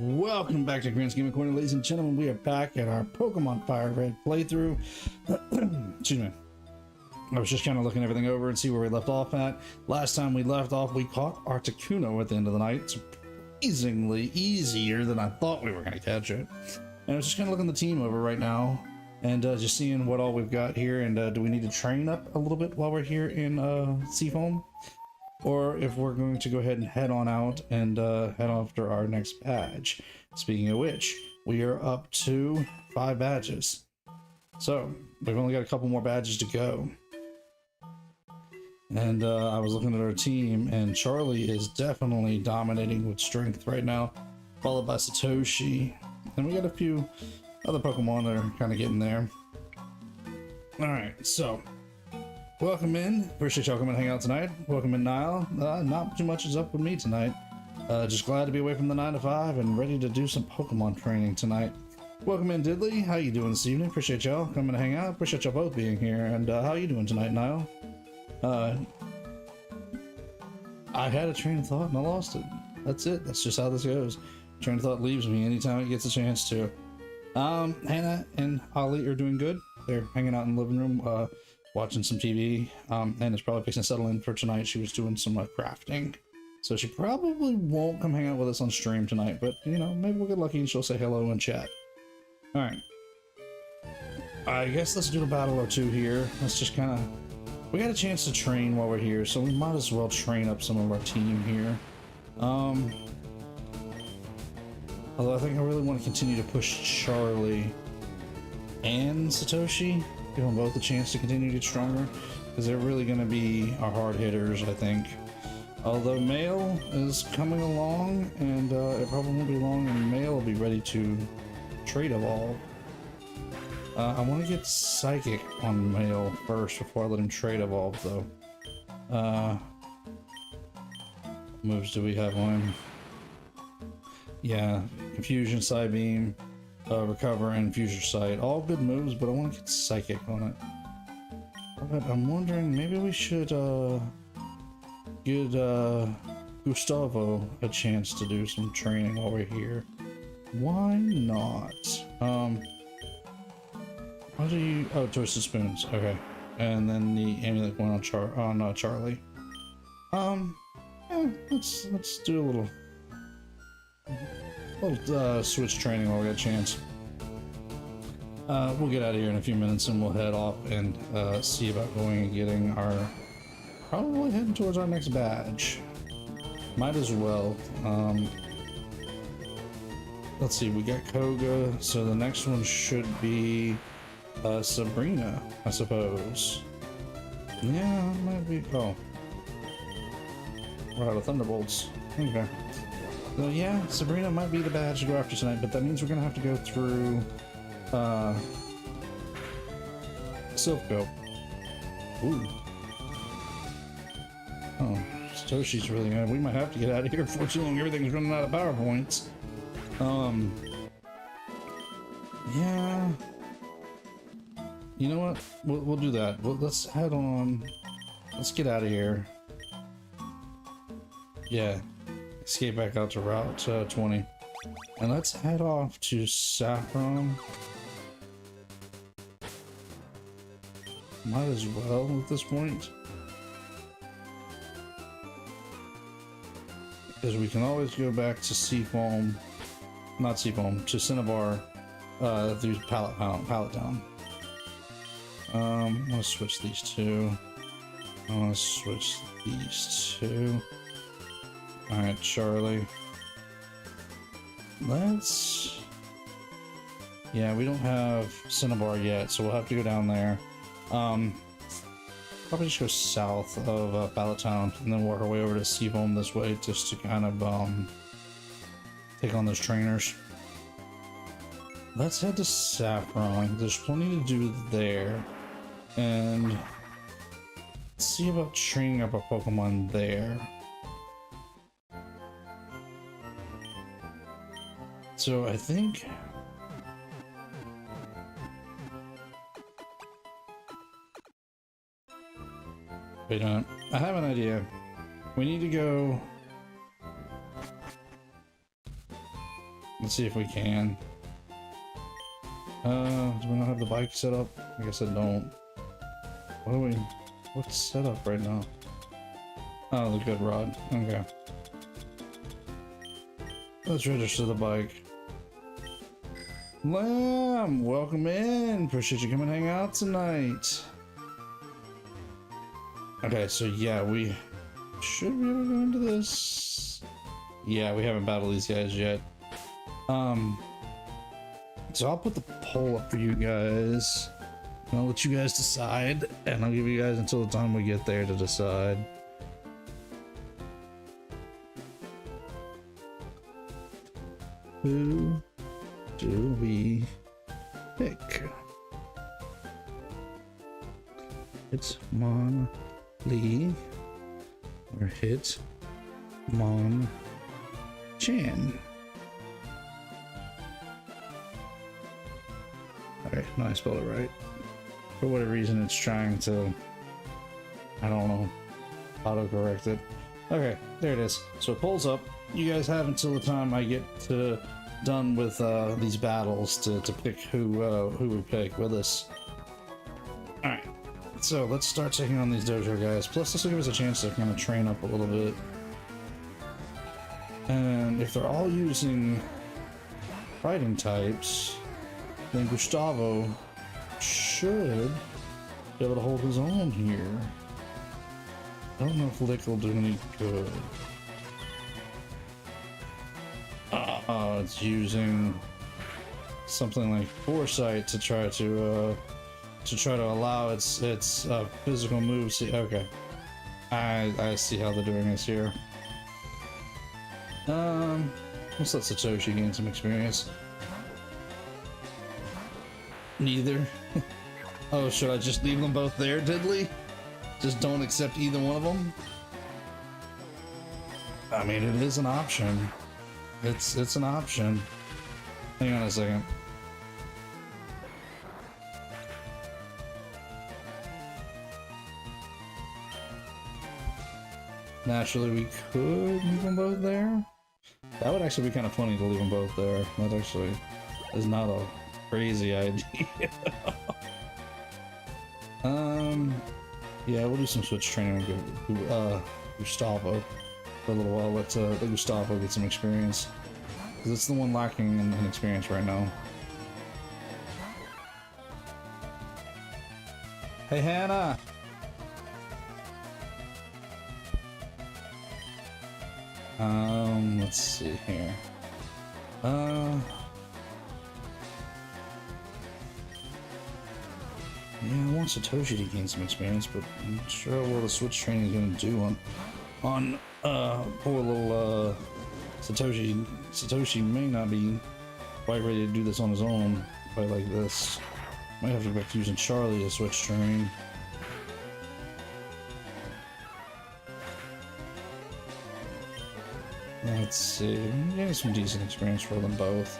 Welcome back to Grant's Gaming Corner, ladies and gentlemen. We are back at our Pokemon Fire Red playthrough. Excuse me. I was just kind of looking everything over and see where we left off at. Last time we left off, we caught Articuno at the end of the night. Surprisingly easier than I thought we were going to catch it. And I was just kind of looking the team over right now and just seeing what all we've got here. And do we need to train up a little bit while we're here in Seafoam? Or if we're going to go ahead and head on out and head after our next badge. Speaking of which, we are up to 5 badges. So we've only got a couple more badges to go. And I was looking at our team, and Charlie is definitely dominating with strength right now, followed by Satoshi. And we got a few other Pokemon that are kind of getting there. Alright, so welcome in. Appreciate y'all coming to hang out tonight. Welcome in, Niall. Not too much is up with me tonight. Just glad to be away from the 9 to 5 and ready to do some Pokemon training tonight. Welcome in, Diddley. How you doing this evening? Appreciate y'all coming to hang out. Appreciate y'all both being here. And how you doing tonight, Niall? I had a train of thought and I lost it. That's it. That's just how this goes. Train of thought leaves me anytime it gets a chance to. Hannah and Ollie are doing good. They're hanging out in the living room, watching some TV, and it's probably fixing to settle in for tonight. She was doing some crafting, so she probably won't come hang out with us on stream tonight, but you know, maybe we'll get lucky and she'll say hello in chat. All right, I guess let's do a battle or two here. Let's just kind of, we got a chance to train while we're here, so we might as well train up some of our team here. Although I think I really want to continue to push Charlie and Satoshi, give them both a chance to continue to get stronger, because they're really going to be our hard hitters, I think. Although Male is coming along, and it probably won't be long, and Male will be ready to trade evolve. I want to get Psychic on Male first before I let him trade evolve, though. Moves do we have on him? Yeah, Confusion, Psybeam, Recover, and Future Sight. All good moves, but I want to get Psychic on it. But I'm wondering, maybe we should give Gustavo a chance to do some training while we're here. Why not? What do you... Oh, Twisted Spoons. Okay. And then the amulet going on Charlie. Yeah, let's do a little switch training while we got a chance. We'll get out of here in a few minutes and we'll head off and see about going and getting our... Probably heading towards our next badge. Might as well. Let's see, we got Koga, so the next one should be Sabrina, I suppose. Yeah, it might be... Oh. We're out of Thunderbolts. Okay. So yeah, Sabrina might be the badge to go after tonight, but that means we're gonna have to go through Silph. Ooh. Oh, Satoshi's really good. We might have to get out of here before too long. Everything's running out of PowerPoints. Yeah. You know what? We'll do that. Let's head on. Let's get out of here. Yeah. Escape back out to Route 20. And let's head off to Saffron. Might as well at this point. Because we can always go back to Seafoam. Not Seafoam, to Cinnabar through Pallet Town. I'm gonna switch these two. I want to switch these two. Alright, Charlie. Let's... Yeah, we don't have Cinnabar yet, so we'll have to go down there. Probably just go south of Pallet Town and then work our way over to Seafoam this way just to kind of take on those trainers. Let's head to Saffron. There's plenty to do there. And let's see about training up a Pokemon there. So I think... Wait a minute. I have an idea. We need to go... Let's see if we can. Do we not have the bike set up? I guess I don't. What's set up right now? Oh, the good rod. Okay. Let's register the bike. Lamb, welcome in. Appreciate you coming hang out tonight. Okay, so yeah, we should be able to go into this. Yeah, we haven't battled these guys yet. So I'll put the poll up for you guys. And I'll let you guys decide, and I'll give you guys until the time we get there to decide. Who do we pick? It's Mon Lee or hit Mon Chan. Alright, no, I spelled it right. For whatever reason, it's trying to, I don't know, autocorrect it. Okay, there it is. So it pulls up. You guys have until the time I get done with these battles to pick who we pick with us. Alright, so let's start taking on these dojo guys. Plus, this will give us a chance to kind of train up a little bit. And if they're all using fighting types, then Gustavo should be able to hold his own here. I don't know if Lick will do any good. It's using something like Foresight to try to allow its physical moves. See, okay, I see how they're doing this here. Let's let Satoshi gain some experience. Neither. Oh, should I just leave them both there, Diddley? Just don't accept either one of them? I mean, it is an option. It's an option. Hang on a second. Naturally, we could leave them both there. That would actually be kind of funny to leave them both there. That actually is not a crazy idea. Yeah, we'll do some switch training with Gustavo for a little while. Let Gustavo get some experience, because it's the one lacking in experience right now. Hey, Hannah. Let's see here. Yeah, I want Satoshi to gain some experience, but I'm not sure what the switch training is going to do on poor little Satoshi. Satoshi may not be quite ready to do this on his own quite like this. Might have to go back to using Charlie to switch train. Let's see, getting some decent experience for them both.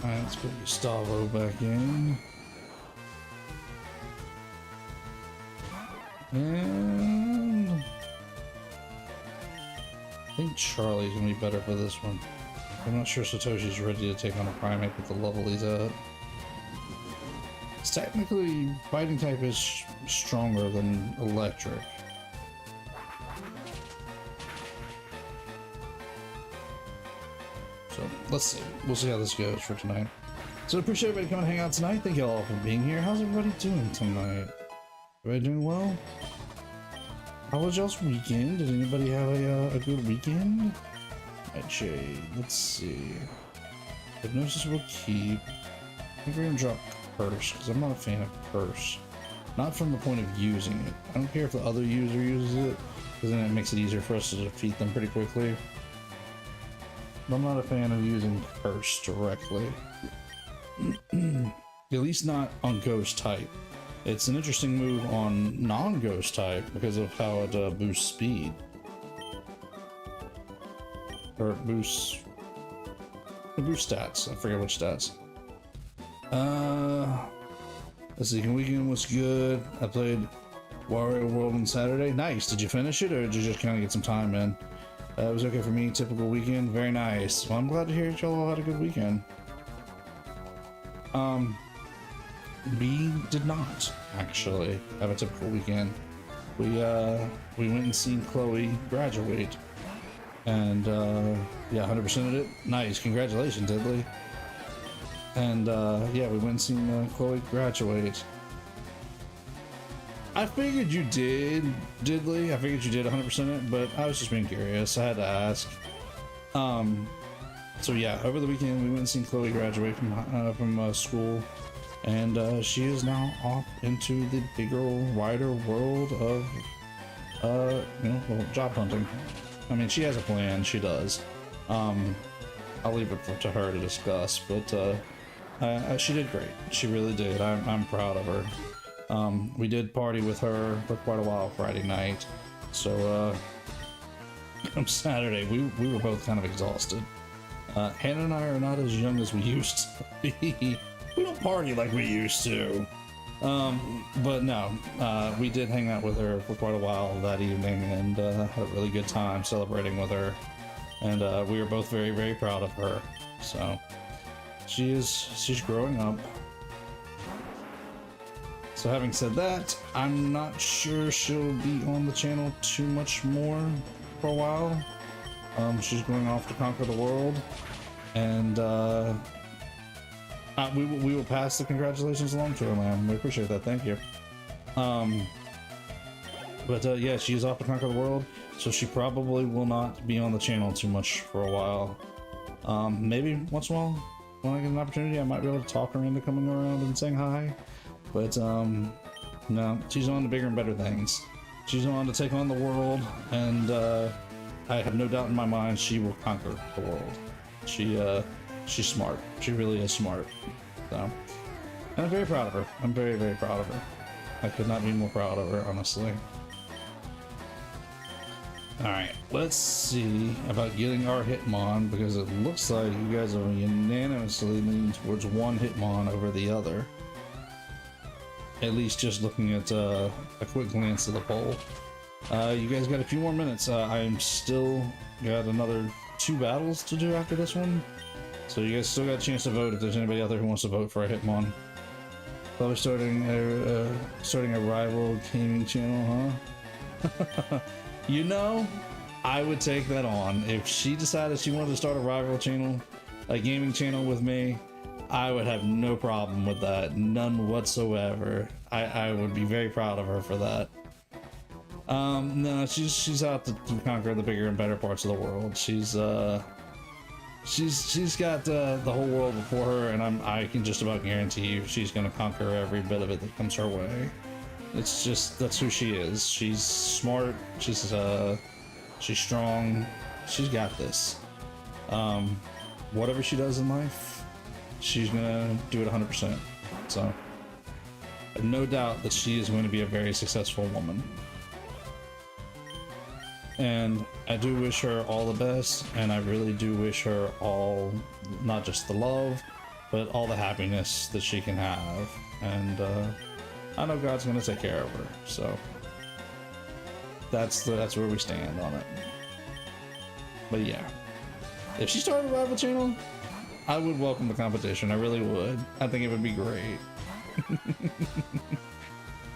Alright, let's put Gustavo back in. And I think Charlie's gonna be better for this one. I'm not sure Satoshi's ready to take on a primate with the level he's at. It's technically, fighting type is stronger than electric. So let's see. We'll see how this goes for tonight. So I appreciate everybody coming to hang out tonight. Thank you all for being here. How's everybody doing tonight? Everybody doing well? How was y'all's weekend? Did anybody have a good weekend? Alright, Jade. Let's see. Hypnosis will keep. I think we're gonna drop Curse, because I'm not a fan of Curse. Not from the point of using it. I don't care if the other user uses it, because then it makes it easier for us to defeat them pretty quickly. But I'm not a fan of using Curse directly. At least not on Ghost type. It's an interesting move on non-Ghost type because of how it boosts speed. Or it boosts stats. I forget which stats. Let's see. Weekend was good. I played Wario World on Saturday. Nice. Did you finish it, or did you just kind of get some time in? It was okay for me. Typical weekend. Very nice. Well, I'm glad to hear y'all all had a good weekend. We did not actually have a typical weekend. We went and seen Chloe graduate, and yeah, 100% of it. Nice, congratulations, Diddley. And yeah, we went and seen Chloe graduate. I figured you did, Diddley. I figured you did 100% it, but I was just being curious. I had to ask. So yeah, over the weekend we went and seen Chloe graduate from school, and she is now off into the bigger, wider world of you know, well, job hunting. I mean, she has a plan. She does. I'll leave it to her to discuss, but she did great. She really did. I'm proud of her. We did party with her for quite a while Friday night, so on Saturday we were both kind of exhausted. Hannah and I are not as young as we used to be. We don't party like we used to. But no, we did hang out with her for quite a while that evening, and had a really good time celebrating with her, and we were both very, very proud of her. So she's growing up. So having said that, I'm not sure she'll be on the channel too much more for a while. She's going off to conquer the world, and we will pass the congratulations along to her, ma'am. We appreciate that. Thank you. But yeah, she's off to conquer the world, so she probably will not be on the channel too much for a while. Maybe once in a while, when I get an opportunity, I might be able to talk her into coming around and saying hi. But no, she's on to bigger and better things. She's on to take on the world, and I have no doubt in my mind she will conquer the world. She's smart. She really is smart. So, and I'm very proud of her. I'm very, very proud of her. I could not be more proud of her, honestly. Alright, let's see about getting our Hitmon, because it looks like you guys are unanimously leaning towards one Hitmon over the other. At least just looking at a quick glance at the poll. You guys got a few more minutes. I'm still got another 2 battles to do after this one. So you guys still got a chance to vote if there's anybody out there who wants to vote for a Hitmon. Probably starting a rival gaming channel, huh? You know, I would take that on. If she decided she wanted to start a rival channel, a gaming channel with me, I would have no problem with that. None whatsoever. I would be very proud of her for that. No, she's out to conquer the bigger and better parts of the world. She's got the whole world before her, and I can just about guarantee you she's gonna conquer every bit of it that comes her way. It's just, that's who she is. She's smart. She's strong. She's got this. Whatever she does in life, she's gonna do it 100%. So I have no doubt that she is going to be a very successful woman. And I do wish her all the best, and I really do wish her all, not just the love, but all the happiness that she can have. And I know God's gonna take care of her, so that's where we stand on it. But yeah, if she started a rival channel, I would welcome the competition. I really would. I think it would be great.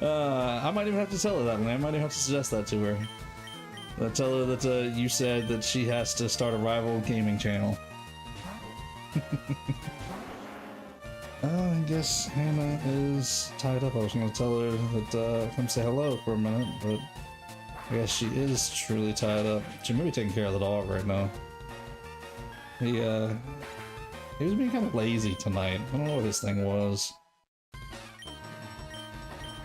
I might even have to tell her that, man. I might even have to suggest that to her. Tell her that you said that she has to start a rival gaming channel. I guess Hannah is tied up. I was going to tell her that come say hello for a minute, but I guess she is truly tied up. She may be taking care of the dog right now. He was being kind of lazy tonight. I don't know what his thing was.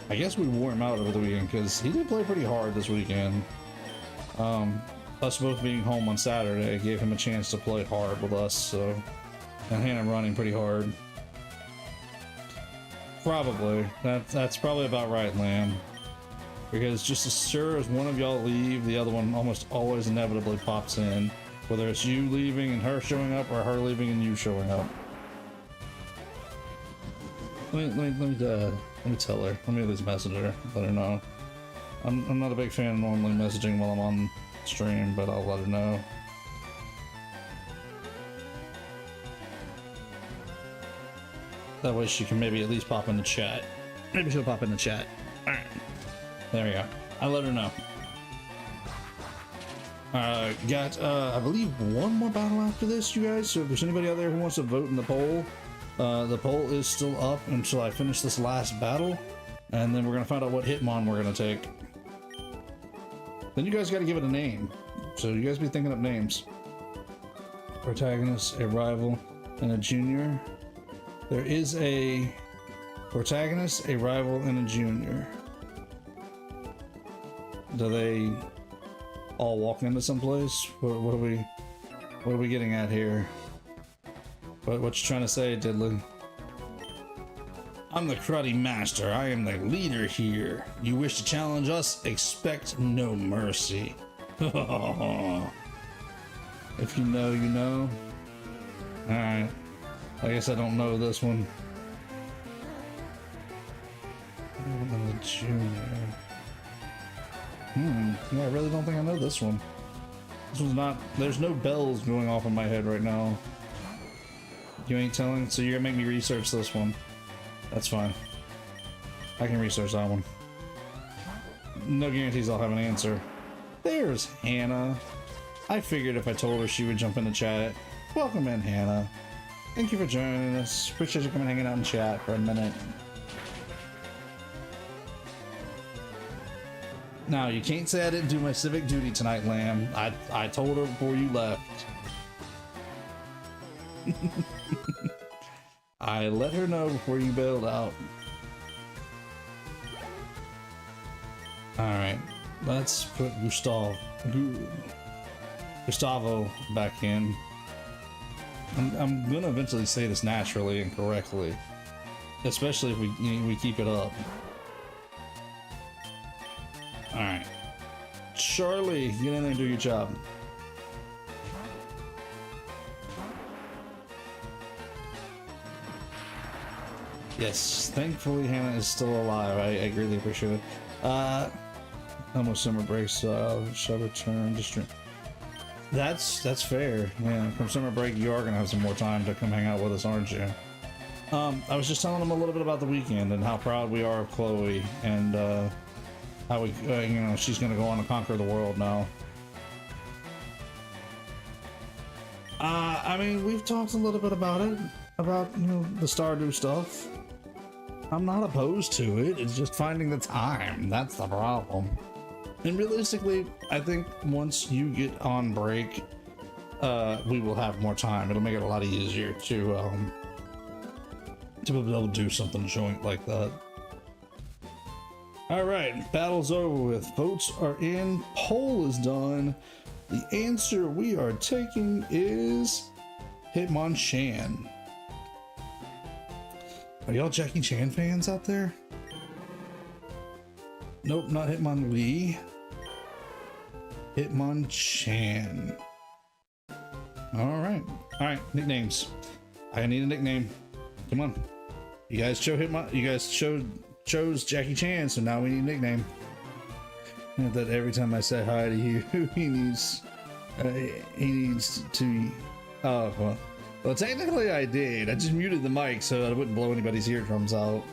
I guess we wore him out over the weekend because he did play pretty hard this weekend. Us both being home on Saturday gave him a chance to play hard with us, so, and Hannah running pretty hard. Probably. That's probably about right, Lamb. Because just as sure as one of y'all leave, the other one almost always inevitably pops in. Whether it's you leaving and her showing up, or her leaving and you showing up. Let me tell her. Let me at least message her. Let her know. I'm not a big fan of normally messaging while I'm on stream, but I'll let her know. That way she can maybe at least pop in the chat. Maybe she'll pop in the chat. All right, there we go. I'll let her know. Got I believe one more battle after this, you guys. So if there's anybody out there who wants to vote in the poll is still up until I finish this last battle, and then we're gonna find out what Hitmon we're gonna take. Then you guys got to give it a name. So you guys be thinking up names. Protagonist, a rival, and a junior. There is a protagonist, a rival, and a junior. Do they all walk into someplace? What are we getting at here? What you trying to say, Diddley? I'm the karate master. I am the leader here. You wish to challenge us? Expect no mercy. If you know, you know. Alright. I guess I don't know this one. I'm the junior. Yeah, I really don't think I know this one. This one's not... There's no bells going off in my head right now. You ain't telling? So you're gonna make me research this one. That's fine. I can research that one. No guarantees I'll have an answer. There's Hannah. I figured if I told her she would jump in the chat. Welcome in, Hannah. Thank you for joining us. Appreciate you coming hanging out in chat for a minute. Now, you can't say I didn't do my civic duty tonight, Lamb. I told her before you left. I let her know before you bailed out. Alright, let's put Gustavo back in. I'm gonna eventually say this naturally and correctly, especially if we keep it up. Alright, Charlie, get in there and do your job. Yes, thankfully Hannah is still alive. I greatly appreciate it. Almost summer break, so I shall return to stream. That's fair. Yeah, from summer break you are gonna have some more time to come hang out with us, aren't you? I was just telling them a little bit about the weekend and how proud we are of Chloe, and how we, you know, she's gonna go on to conquer the world now. I mean, we've talked a little bit about it, about, you know, the Stardew stuff. I'm not opposed to it, it's just finding the time, that's the problem. And realistically, I think once you get on break, we will have more time. It'll make it a lot easier to be able to do something joint like that. Alright, battle's over with. Votes are in, poll is done. The answer we are taking is Hitmonchan. Are y'all Jackie Chan fans out there? Nope, not Hitmonlee. Hitmonchan. Alright. Alright, nicknames. I need a nickname. Come on. You guys chose Jackie Chan, so now we need a nickname. And that every time I say hi to you, he needs to. Oh, well, technically I did. I just muted the mic so I wouldn't blow anybody's eardrums out.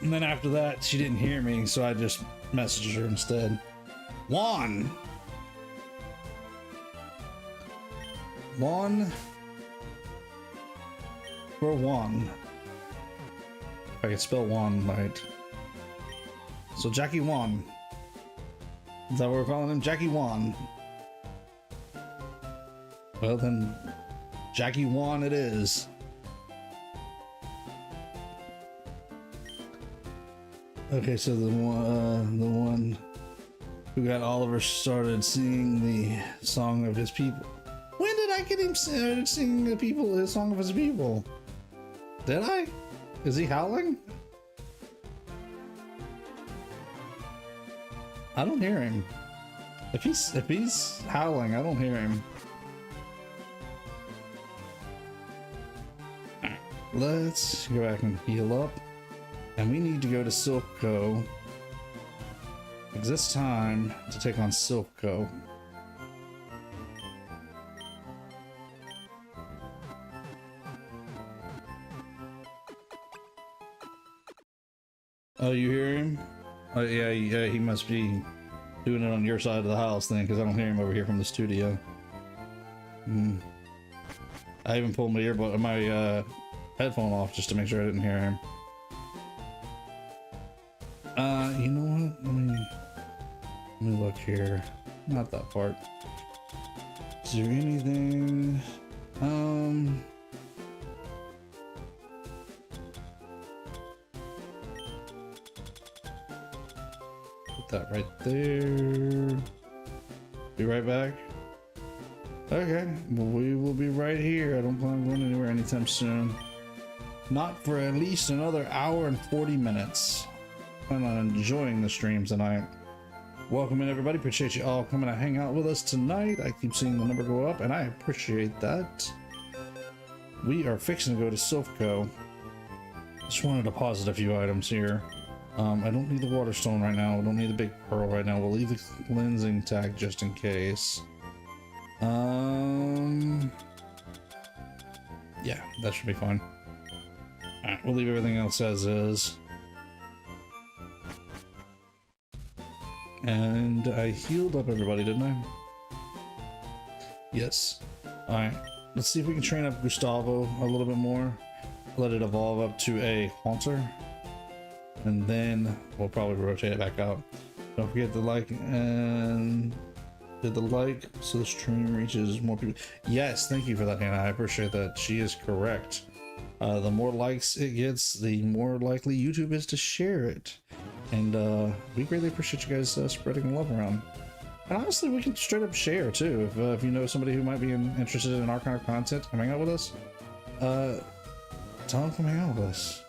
And then after that, she didn't hear me, so I just messaged her instead. Juan for Juan. If I could spell Juan right. So Jackie Juan. Is that what we're calling him? Jackie Juan. Well then, Jackie Juan it is. Okay, so the one who got Oliver started singing the song of his people. When did I get him singing his song of his people? Did I? Is he howling? I don't hear him. If he's howling, I don't hear him. Alright, let's go back and heal up. And we need to go to Silco. Because it's time to take on Silco. Oh, you hear him? Oh, yeah, he must be doing it on your side of the house then, because I don't hear him over here from the studio. I even pulled my earbud, my headphone off just to make sure I didn't hear him. You know what? Let me look here. Not that part. Is there anything? Put that right there. Be right back. Okay, well, we will be right here. I don't plan on going anywhere anytime soon. Not for at least another hour and 40 minutes. I'm enjoying the stream tonight. Welcome in, everybody. Appreciate you all coming to hang out with us tonight. I keep seeing the number go up, and I appreciate that. We are fixing to go to Silco. Just wanted to deposit a few items here. I don't need the water stone right now. I don't need the big pearl right now. We'll leave the cleansing tag just in case. Yeah, that should be fine. Alright, we'll leave everything else as is. And I healed up everybody, didn't I? Yes. Alright, let's see if we can train up Gustavo a little bit more. Let it evolve up to a Haunter. And then we'll probably rotate it back out. Don't forget to like and did the like so the stream reaches more people. Yes, thank you for that, Hannah. I appreciate that. She is correct. The more likes it gets, the more likely YouTube is to share it. And we greatly appreciate you guys spreading love around. And honestly, we can straight up share too. If you know somebody who might be interested in our kind of content coming out with us, tell them to come hang out with us.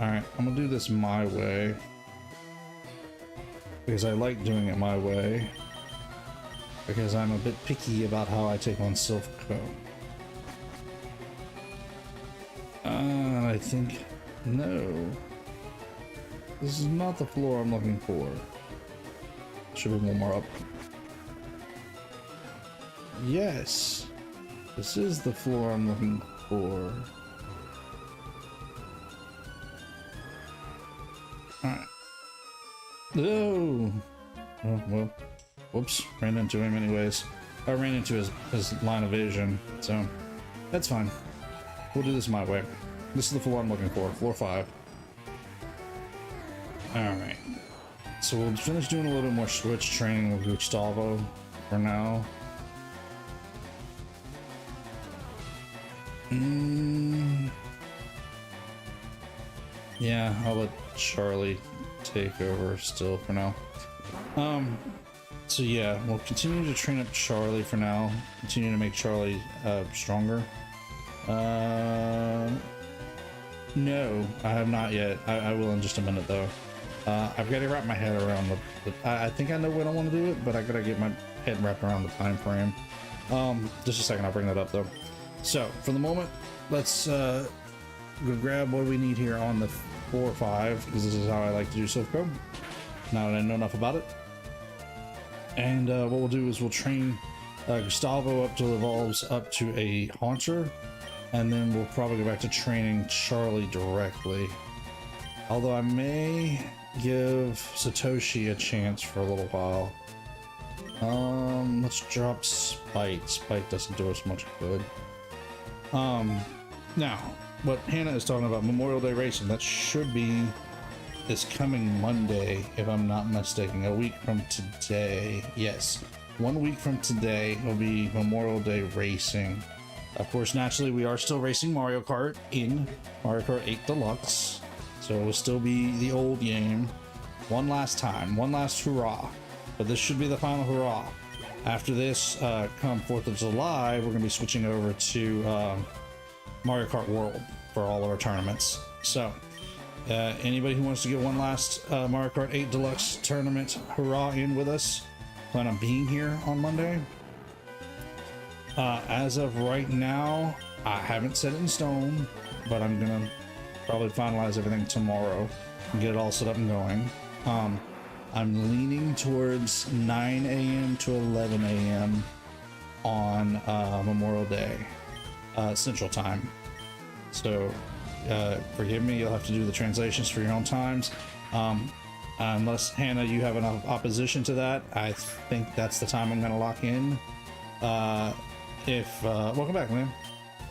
Alright, I'm gonna do this my way. Because I like doing it my way. Because I'm a bit picky about how I take on Silco. I think... no. This is not the floor I'm looking for. Should be one more up. Yes! This is the floor I'm looking for. Alright. No! Oh, well. Whoops. Ran into him anyways. I ran into his line of vision, so that's fine. We'll do this my way. This is the floor I'm looking for. Floor 5. Alright. So we'll finish doing a little bit more switch training with Gustavo for now. Yeah, I'll let Charlie take over still for now. So yeah, we'll continue to train up Charlie for now. Continue to make Charlie stronger. No, I have not yet. I will in just a minute though. I've got to wrap my head around I think I know when I want to do it, but I gotta get my head wrapped around the time frame. Just a second, I'll bring that up though. So for the moment, let's go grab what we need here on the 4 or 5, because this is how I like to do Silco. Now that I know enough about it. And what we'll do is we'll train Gustavo up till it evolves up to a Haunter, and then we'll probably go back to training Charlie directly. Although I may give Satoshi a chance for a little while. Let's drop Spite. Spite doesn't do us much good. Now, what Hannah is talking about, Memorial Day racing, that should be this coming Monday, if I'm not mistaken, a week from today. Yes, 1 week from today will be Memorial Day racing. Of course, naturally, we are still racing Mario Kart in Mario Kart 8 Deluxe, so it will still be the old game. One last time, one last hurrah, but this should be the final hurrah. After this, come 4th of July, we're going to be switching over to Mario Kart World for all of our tournaments. So anybody who wants to get one last Mario Kart 8 Deluxe tournament hurrah in with us, plan on being here on Monday. As of right now, I haven't set it in stone, but I'm gonna probably finalize everything tomorrow and get it all set up and going. I'm leaning towards 9 a.m. to 11 a.m. on Memorial Day Central Time. So forgive me, you'll have to do the translations for your own times. Unless, Hannah, you have an opposition to that, I think that's the time I'm going to lock in. Welcome back, man.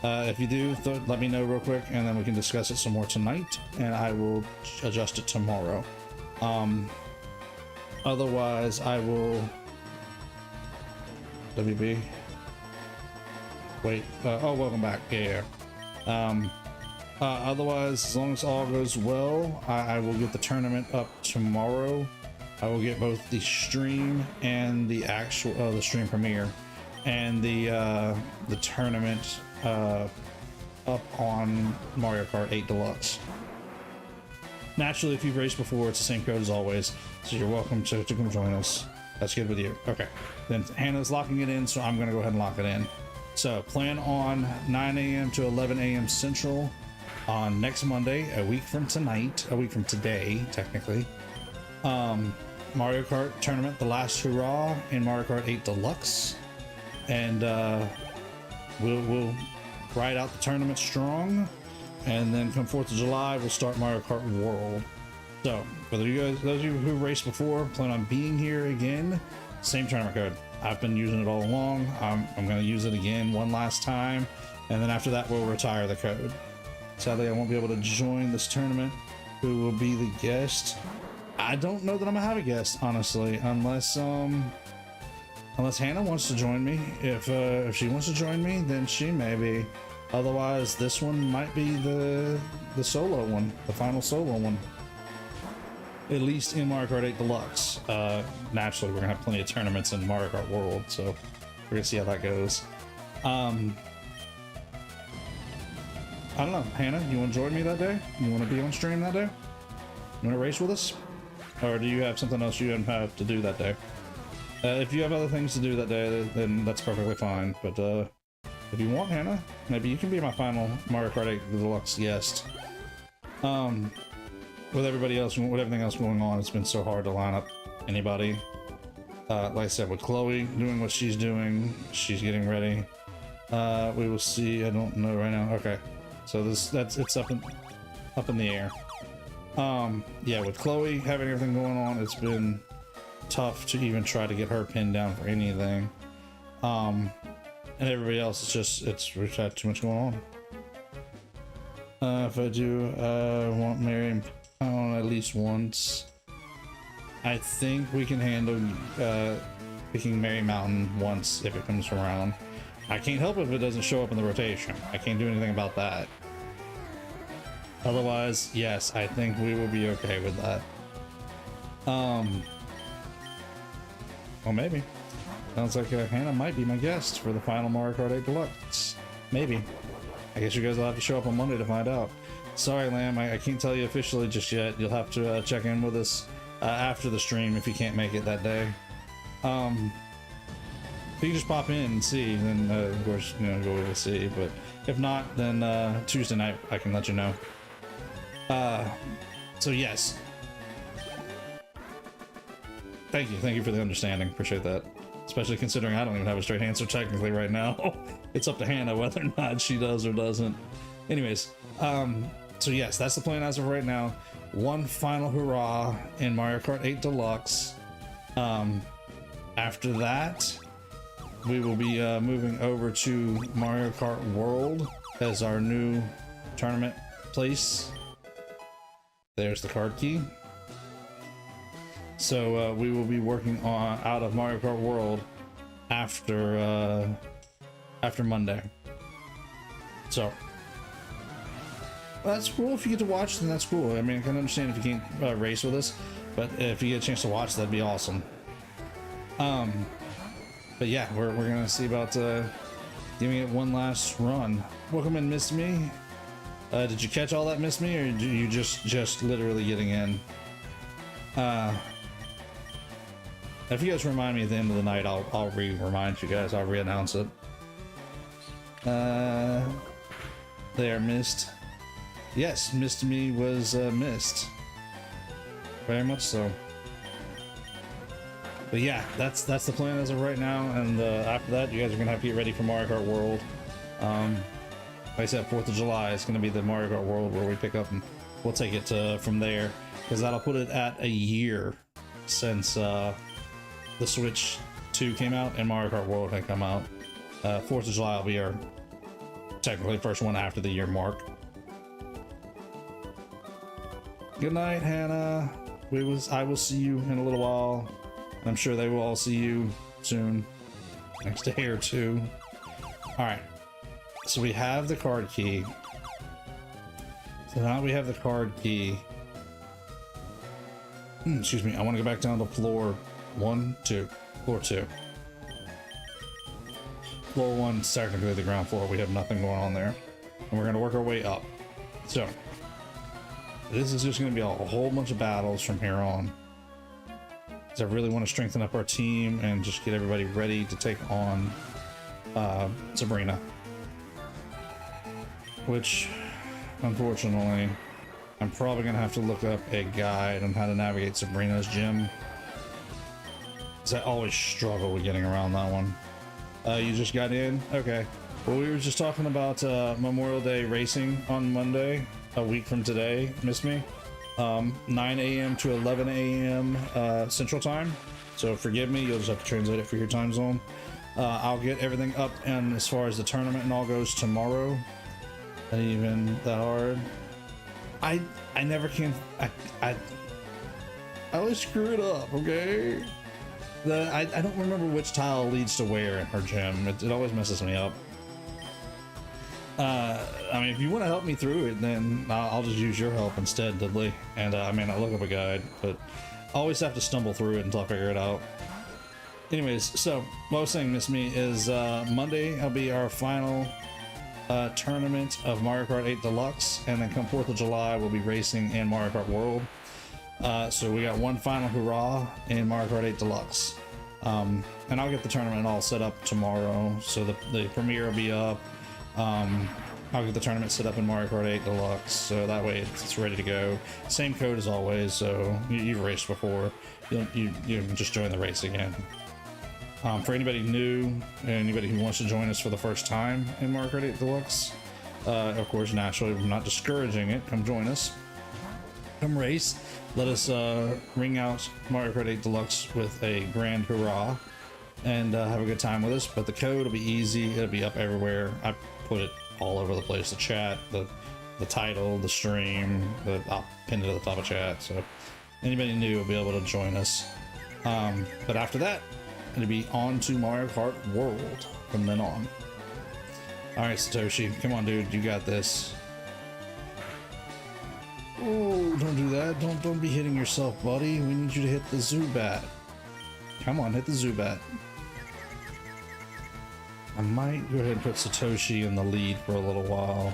If you do, let me know real quick, and then we can discuss it some more tonight, and I will adjust it tomorrow. Otherwise, I will... WB. Wait. Welcome back. Yeah. Otherwise, as long as all goes well, I will get the tournament up tomorrow. I will get both the stream and the actual the stream premiere and the tournament up on Mario Kart 8 Deluxe. Naturally, if you've raced before, it's the same code as always, so you're welcome to come join us. That's good with you. Okay, then Hannah's locking it in, so I'm gonna go ahead and lock it in. So plan on 9 a.m. to 11 a.m. Central on next Monday, a week from today, technically. Mario Kart tournament, the last hurrah in Mario Kart 8 Deluxe, and we'll ride out the tournament strong, and then come 4th of July, we'll start Mario Kart World. So, whether you guys, those of you who raced before, plan on being here again, same tournament code. I've been using it all along. I'm going to use it again one last time, and then after that, we'll retire the code. Sadly, I won't be able to join this tournament. Who will be the guest? I don't know that I'm gonna have a guest, honestly, unless Hannah wants to join me. If she wants to join me, then she may be. Otherwise, this one might be the solo one, the final solo one. At least in Mario Kart 8 Deluxe. Naturally, we're gonna have plenty of tournaments in Mario Kart World, so we're gonna see how that goes. I don't know, Hannah, you want to join me that day? You want to be on stream that day? You want to race with us? Or do you have something else you have to do that day? If you have other things to do that day, then that's perfectly fine. But if you want, Hannah, maybe you can be my final Mario Kart 8 Deluxe guest. With everybody else, with everything else going on, it's been so hard to line up anybody. Like I said, with Chloe doing what she's doing, she's getting ready. We will see. I don't know right now. Okay. So it's up in the air. Yeah, with Chloe having everything going on, it's been tough to even try to get her pinned down for anything. And everybody else, we've had too much going on. If I do want Mary on at least once, I think we can handle picking Mary Mountain once if it comes around. I can't help it if it doesn't show up in the rotation. I can't do anything about that. Otherwise, yes, I think we will be okay with that. Well, maybe. Sounds like Hannah might be my guest for the final Mario Kart 8 Deluxe. Maybe. I guess you guys will have to show up on Monday to find out. Sorry, Lamb, I can't tell you officially just yet. You'll have to check in with us after the stream if you can't make it that day. If you just pop in and see, then of course, go over to see. But if not, then Tuesday night I can let you know. So yes. Thank you for the understanding. Appreciate that. Especially considering I don't even have a straight answer technically right now. It's up to Hannah whether or not she does or doesn't. Anyways, so yes, that's the plan as of right now. One final hurrah in Mario Kart 8 Deluxe. After that, we will be moving over to Mario Kart World as our new tournament place. There's the card key. So we will be working on out of Mario Kart World after Monday. So that's cool. If you get to watch, then that's cool. I mean, I can understand if you can't race with us, but if you get a chance to watch, that'd be awesome. But yeah, we're gonna see about giving it one last run. Welcome in, Miss Me. Did you catch all that, Miss Me, or do you just literally getting in? If you guys remind me at the end of the night, I'll remind you guys. I'll re-announce it. There, missed. yes, Missed Me was missed. Very much so. But yeah, that's the plan as of right now, and after that, you guys are gonna have to get ready for Mario Kart World. Like I said, 4th of July is gonna be the Mario Kart World where we pick up and we'll take it from there, because that'll put it at a year since the Switch 2 came out and Mario Kart World had come out. 4th of July will be our technically first one after the year mark. Good night, Hannah. I will see you in a little while. I'm sure they will all see you soon, next day or two. All right, so we have the card key. So now we have the card key. Excuse me, I want to go back down to floor 1, 2, floor 2. Floor 1 is technically the ground floor. We have nothing going on there, and we're going to work our way up. So this is just going to be a whole bunch of battles from here on. I really want to strengthen up our team and just get everybody ready to take on Sabrina, which unfortunately I'm probably gonna have to look up a guide on how to navigate Sabrina's gym, because I always struggle with getting around that one. You just got in? Okay. Well, we were just talking about Memorial Day racing on Monday, a week from today. Missed me. 9 a.m. to 11 a.m. Central Time. So forgive me, you'll just have to translate it for your time zone. I'll get everything up, and as far as the tournament and all goes tomorrow. Not even that hard. I never can. I always screw it up. Okay. I don't remember which tile leads to where in her gym. It always messes me up. I mean, if you want to help me through it, then I'll just use your help instead, Dudley. And I may not look up a guide, but I always have to stumble through it until I figure it out. Anyways, so what I was saying, Miss Me, is Monday will be our final tournament of Mario Kart 8 Deluxe, and then come 4th of July we'll be racing in Mario Kart World. So we got one final hurrah in Mario Kart 8 Deluxe. And I'll get the tournament all set up tomorrow, so the premiere will be up. I'll get the tournament set up in Mario Kart 8 Deluxe, so that way it's ready to go. Same code as always, so you've raced before. You can just join the race again. For anybody new, anybody who wants to join us for the first time in Mario Kart 8 Deluxe, of course, naturally, we're not discouraging it. Come join us. Come race. Let us ring out Mario Kart 8 Deluxe with a grand hurrah, and have a good time with us. But the code will be easy. It'll be up everywhere. I put it all over the place. The chat, the title, the stream, I'll pin it at the top of chat, so anybody new will be able to join us. But after that, it'll be on to Mario Kart World from then on. All right, Satoshi, come on, dude, you got this. Oh, don't do that. Don't be hitting yourself, buddy. We need you to hit the Zubat. Come on, hit the Zubat. I might go ahead and put Satoshi in the lead for a little while.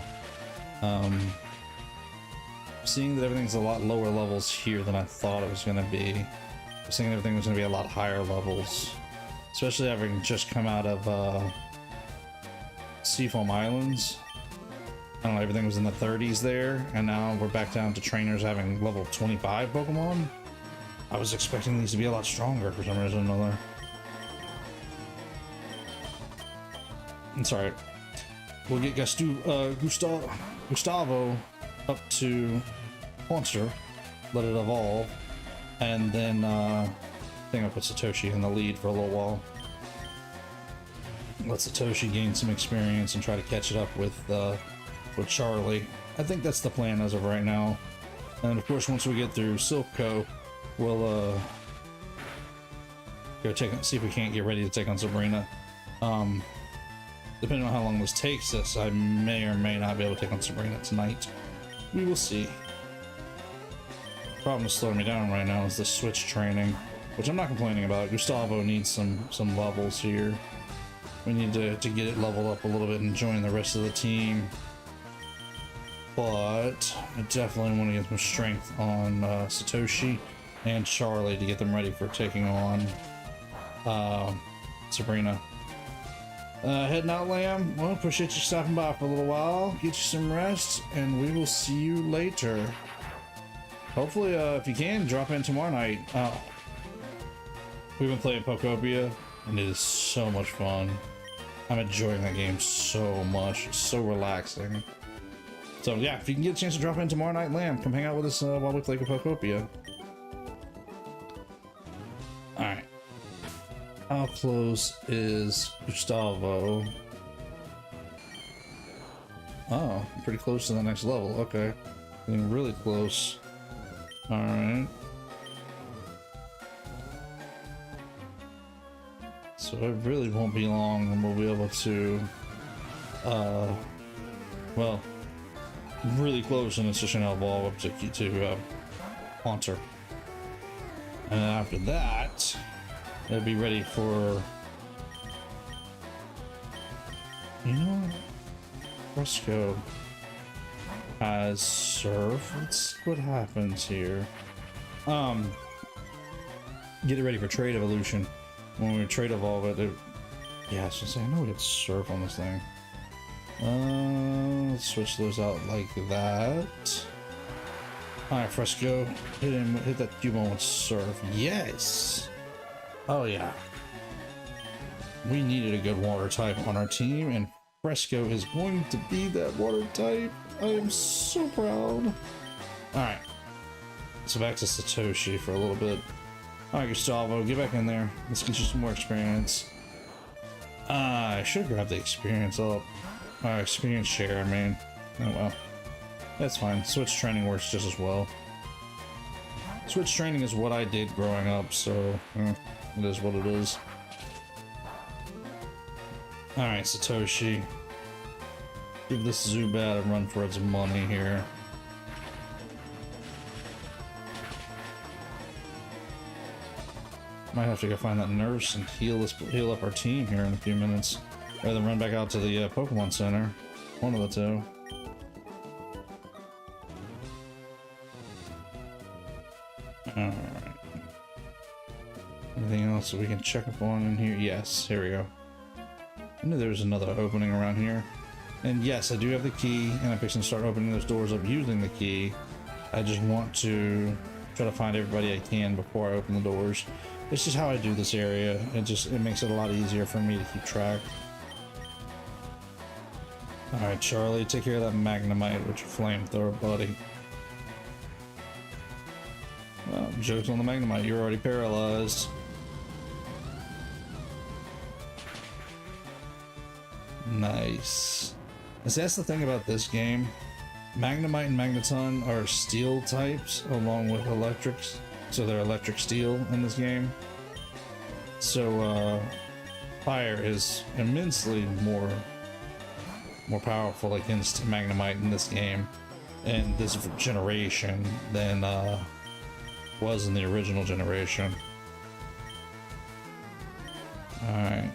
Seeing that everything's a lot lower levels here than I thought it was going to be. I was thinking everything was going to be a lot higher levels. Especially having just come out of Seafoam Islands. I don't know, everything was in the 30s there, and now we're back down to trainers having level 25 Pokemon. I was expecting these to be a lot stronger for some reason or another. It's alright. We'll get Gustavo up to Haunter, let it evolve, and then I think I'll put Satoshi in the lead for a little while. Let Satoshi gain some experience and try to catch it up with Charlie. I think that's the plan as of right now. And of course, once we get through Silpco, we'll go see if we can't get ready to take on Sabrina. Depending on how long this takes us, I may or may not be able to take on Sabrina tonight. We will see. The problem that's slowing me down right now is the switch training, which I'm not complaining about. Gustavo needs some levels here. We need to get it leveled up a little bit and join the rest of the team. But I definitely want to get some strength on Satoshi and Charlie to get them ready for taking on Sabrina. Heading out, Lamb. Well, appreciate you stopping by for a little while. Get you some rest, and we will see you later. Hopefully, if you can, drop in tomorrow night. We've been playing Pokopia, and it is so much fun. I'm enjoying that game so much. It's so relaxing. So yeah, if you can get a chance to drop in tomorrow night, Lamb, come hang out with us while we play Pokopia. Alright. How close is Gustavo? Oh, pretty close to the next level. Okay. Getting really close. Alright. So it really won't be long and we'll be able to, well, really close, and it's just gonna evolve up to Haunter. And after that, it'll be ready for, you know, Fresco has Surf. Let's see what happens here. Get it ready for trade evolution. When we trade evolve it, yeah, so say I know we get Surf on this thing. Let's switch those out like that. Alright, Fresco, hit that Cubone with Surf. Yes! Oh yeah. We needed a good water type on our team, and Fresco is going to be that water type. I am so proud. Alright. So back to Satoshi for a little bit. Alright, Gustavo, get back in there. Let's get you some more experience. I should grab the experience up. Experience share, I mean. Oh well. That's fine. Switch training works just as well. Switch training is what I did growing up, so it is what it is. Alright, Satoshi. Give this Zubat a run for its money here. Might have to go find that nurse and heal up our team here in a few minutes. Rather than run back out to the Pokemon Center. One of the two. Alright. Anything else that we can check up on in here? Yes, here we go. I knew there was another opening around here. And yes, I do have the key, and I'm fixing to start opening those doors up using the key. I just want to try to find everybody I can before I open the doors. It's just how I do this area. It makes it a lot easier for me to keep track. Alright, Charlie, take care of that Magnemite with your flamethrower, buddy. Well, joke's on the Magnemite, you're already paralyzed. Nice. See, that's the thing about this game. Magnemite and Magneton are steel types along with electrics, so they're electric steel in this game. So fire is immensely more powerful against Magnemite in this game and this generation than was in the original generation. Alright,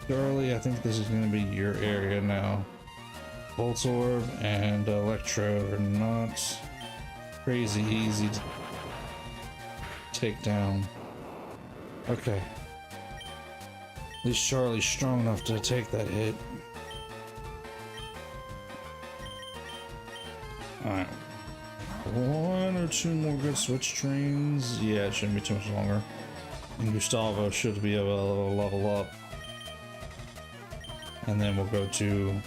Charlie, I think this is going to be your area now. Voltorb and Electro are not crazy easy to take down. Okay. At least Charlie's strong enough to take that hit. Alright. One or two more good switch trains. Yeah, it shouldn't be too much longer. And Gustavo should be able to level up. And then we'll go to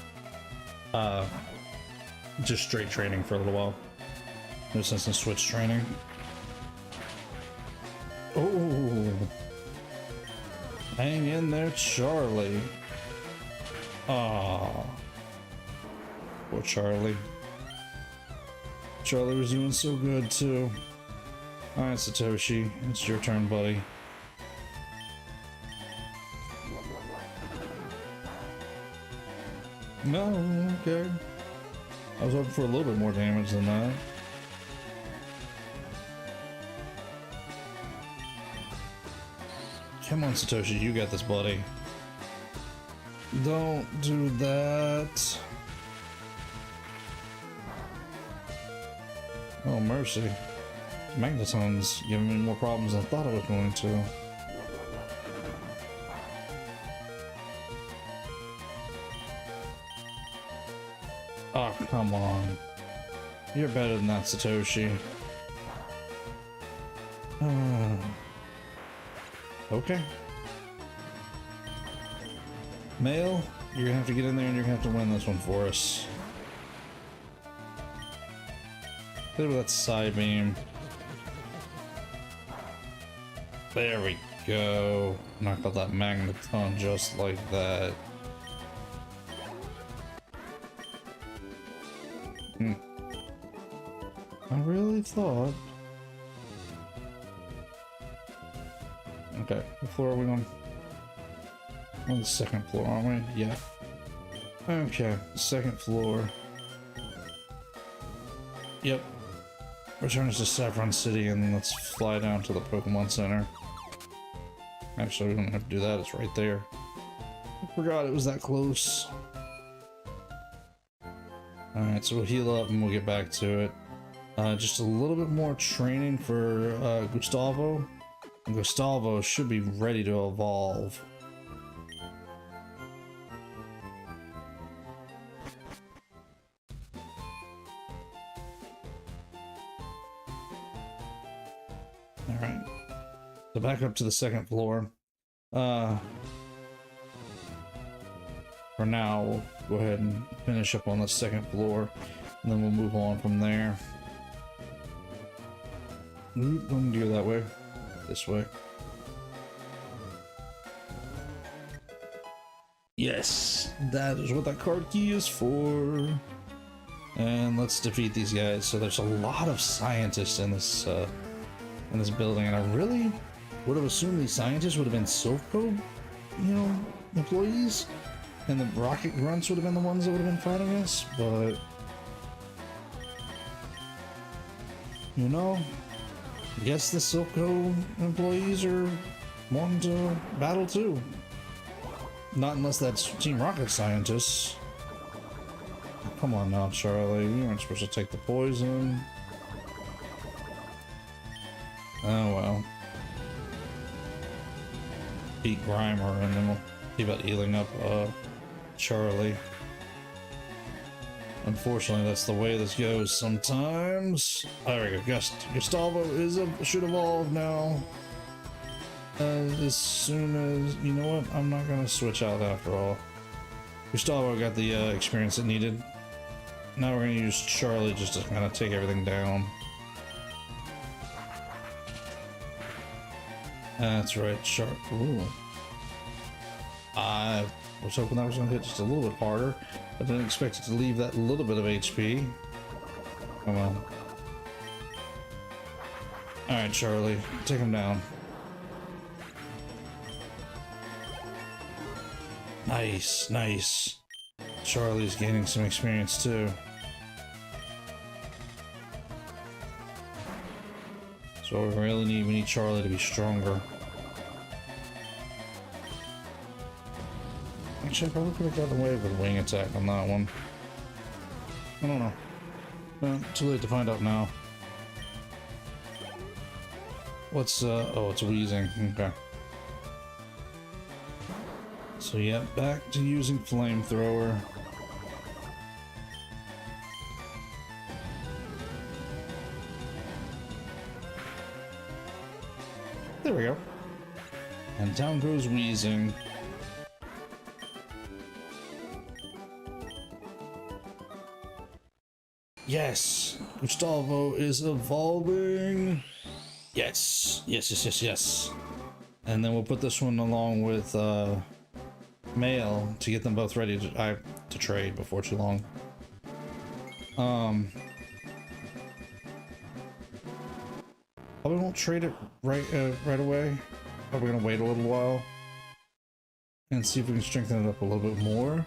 just straight training for a little while. No sense in switch training. Oh, hang in there, Charlie. Ah, poor Charlie. Charlie was doing so good too. Alright, Satoshi, it's your turn, buddy. No, okay. I was hoping for a little bit more damage than that. Come on, Satoshi, you got this, buddy. Don't do that. Oh, mercy. Magneton's giving me more problems than I thought it was going to. Oh, come on. You're better than that, Satoshi. Okay. Male, you're gonna have to get in there and you're gonna have to win this one for us. Hit it with that side beam. There we go. Knock out that magneton just like that. I really thought... Okay, what floor are we on? On the second floor, aren't we? Yeah. Okay, second floor. Yep. Return us to Saffron City and let's fly down to the Pokemon Center. Actually, we don't have to do that, it's right there. I forgot it was that close. Alright, so we'll heal up and we'll get back to it. Just a little bit more training for Gustavo. And Gustavo should be ready to evolve. Alright. So back up to the second floor. For now, we'll go ahead and finish up on the second floor, and then we'll move on from there. Don't do it that way. This way. Yes, that is what that card key is for. And let's defeat these guys. So there's a lot of scientists in this building, and I really would have assumed these scientists would have been Silph Code, you know, employees, and the Rocket Grunts would have been the ones that would have been fighting us, but you know, I guess the Silph Code employees are wanting to battle too. Not unless that's Team Rocket scientists. Come on now, Charlie, you weren't supposed to take the poison. Oh well. Beat Grimer and then we'll see about healing up Charlie. Unfortunately, that's the way this goes sometimes. There we go. Gustavo should evolve now. As soon as, you know what, I'm not gonna switch out after all. Gustavo got the experience it needed. Now we're gonna use Charlie just to kind of take everything down. That's right, Shark. Ooh. I was hoping that was gonna hit just a little bit harder. I didn't expect it to leave that little bit of HP. Come on. Alright, Charlie, take him down. Nice, nice. Charlie's gaining some experience too. So we really need Charlie to be stronger. Actually, I probably could have gotten away with a wing attack on that one. I don't know. Well, too late to find out now. What's oh, it's wheezing. Okay. So yeah, back to using flamethrower. There we go. And down goes wheezing. Yes, Gustavo is evolving. Yes, yes, yes, yes, yes. And then we'll put this one along with Male to get them both ready to trade before too long. Probably won't trade it right away. Probably gonna wait a little while and see if we can strengthen it up a little bit more.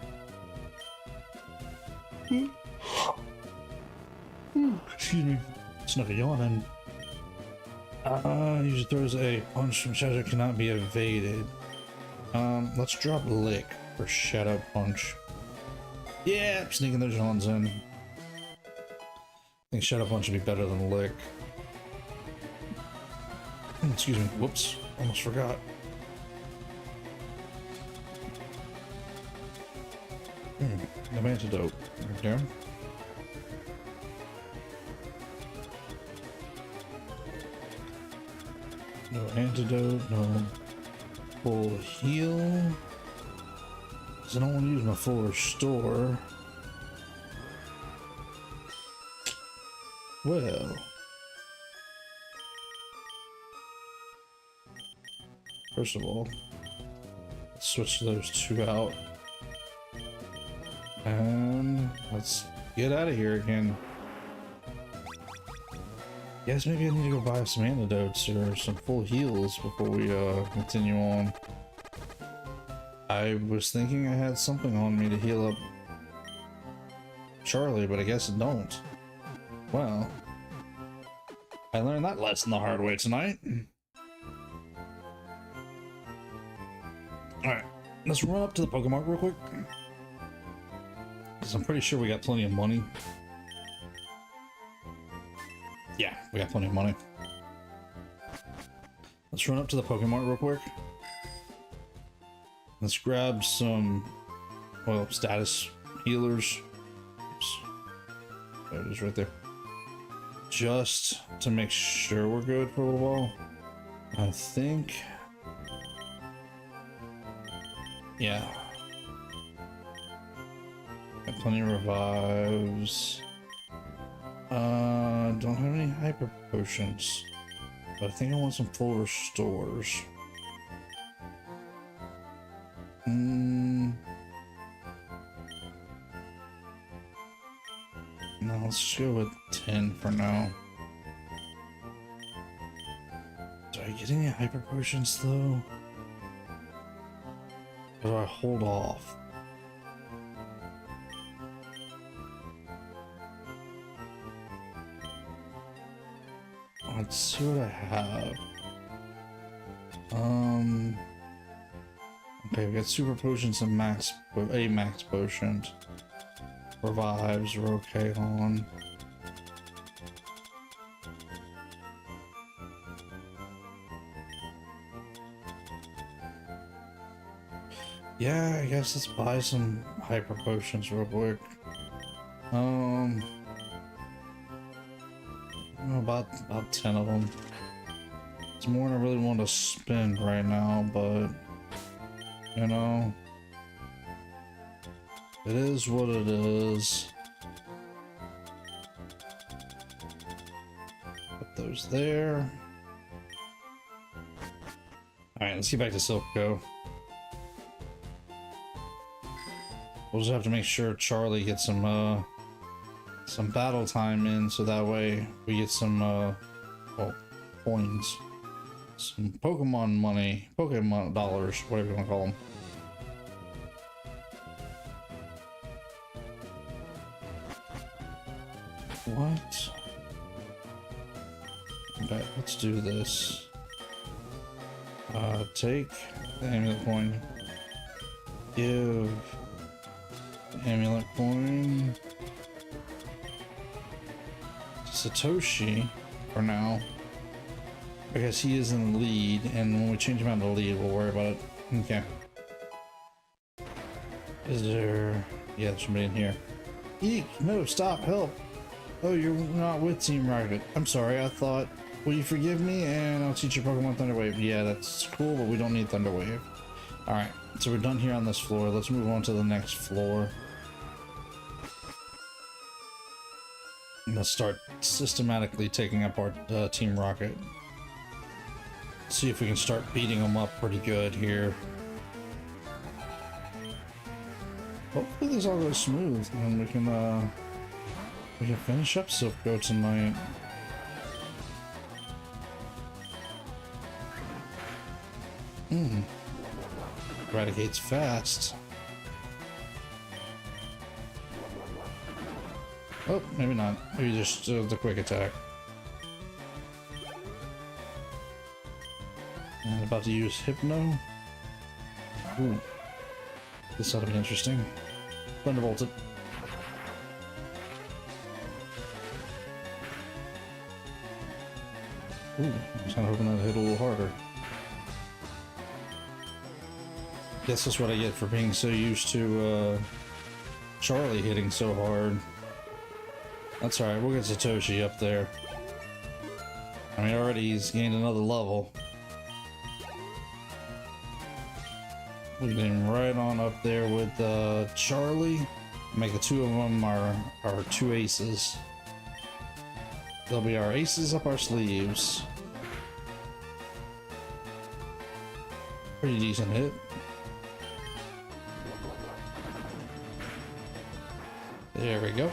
Excuse me, snuck a yawn and usually throws a punch from Shadow cannot be evaded. Let's drop Lick for Shadow Punch. Yeah, sneaking those yawns in. I think Shadow Punch would be better than Lick. Excuse me, whoops, almost forgot. No antidote. Right there. No antidote, no full heal. Because I don't want to use my full restore. Well. First of all, let's switch those two out. And let's get out of here again. Guess maybe I need to go buy some antidotes or some full heals before we continue on. I was thinking I had something on me to heal up Charlie, but I guess I don't. Well, I learned that lesson the hard way tonight. Alright, let's run up to the Pokemon real quick. Because I'm pretty sure we got plenty of money. Yeah, we got plenty of money. Let's run up to the Pokemon real quick. Let's grab some, well, status healers. Oops. There it is right there. Just to make sure we're good for a little while. I think. Yeah. Got plenty of revives. Don't have any hyper potions, but I think I want some full restores. No, let's just go with 10 for now. Do I get any hyper potions though? Or do I hold off? Let's see what I have. Okay, we got super potions and max potions. Revives we're okay on. Yeah, I guess let's buy some hyper potions real quick. About 10 of them. It's more than I really want to spend right now, but you know, it is what it is. Put those there. Alright, let's get back to Silph. We'll just have to make sure Charlie gets some battle time in, so that way we get some well, coins, some Pokemon money, Pokemon dollars, whatever you want to call them. What? Okay, let's do this. Take the amulet coin, give the amulet coin Satoshi for now, because he is in the lead, and when we change him out to the lead, we'll worry about it. Okay. Is there... yeah, there's somebody in here. Eek! No, stop! Help! Oh, you're not with Team Rocket. I'm sorry, I thought... will you forgive me, and I'll teach you Pokemon Thunder Wave. Yeah, that's cool, but we don't need Thunder Wave. Alright, so we're done here on this floor. Let's move on to the next floor. Let's start systematically taking up our Team Rocket. See if we can start beating them up pretty good here. Hopefully this all goes smooth and we can finish up Silph tonight. Eradicates fast. Oh, maybe not. Maybe just the quick attack. And about to use Hypno. Ooh. This ought to be interesting. Thunderbolt it. Ooh, I was kind of hoping that hit a little harder. Guess that's what I get for being so used to Charlie hitting so hard. That's alright, we'll get Satoshi up there. I mean, already he's gained another level. We can right on up there with Charlie. Make the two of them our two aces. They'll be our aces up our sleeves. Pretty decent hit. There we go.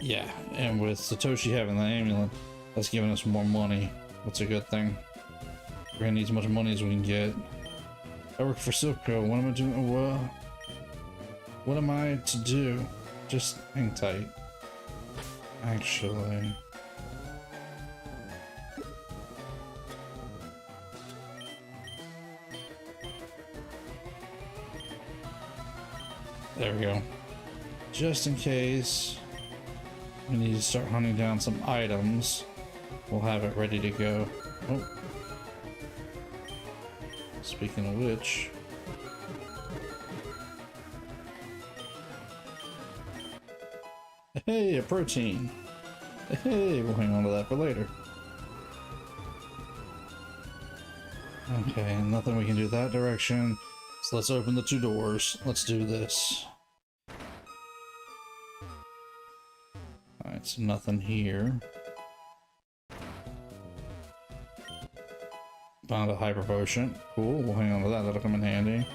Yeah, and with Satoshi having the amulet, that's giving us more money. That's a good thing. We're gonna need as much money as we can get. I work for Silco. What am I doing? What am I to do? Just hang tight. Actually. There we go. Just in case we need to start hunting down some items, we'll have it ready to go. Oh. Speaking of which, hey, a protein. Hey, we'll hang on to that for later. Okay, nothing we can do that direction. So let's open the two doors. Let's do this. Alright, so nothing here. Found a hyper potion. Cool, we'll hang on to that. That'll come in handy.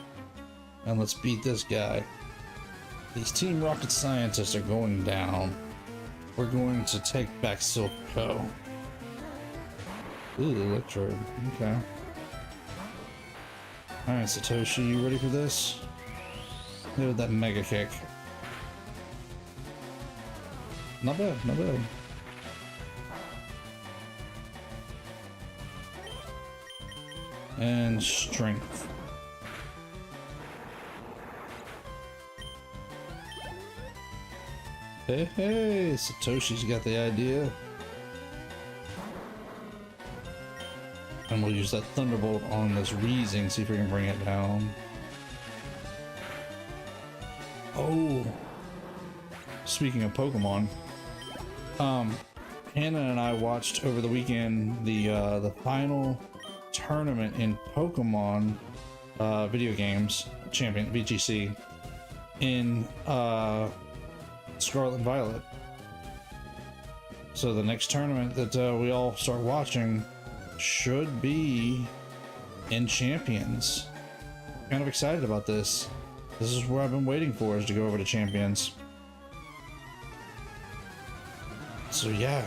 And let's beat this guy. These Team Rocket scientists are going down. We're going to take back Silco. Ooh, Electrode. Okay. Alright, Satoshi, you ready for this? Hit with that mega kick. Not bad, not bad. And strength. Hey, hey, Satoshi's got the idea. And we'll use that Thunderbolt on this Weezing, see if we can bring it down. Oh, speaking of Pokemon, Hannah and I watched over the weekend the final tournament in Pokemon video games champion VGC in Scarlet and Violet. So the next tournament that we all start watching should be in Champions. Kind of excited about this. This is where I've been waiting for, is to go over to Champions. So yeah,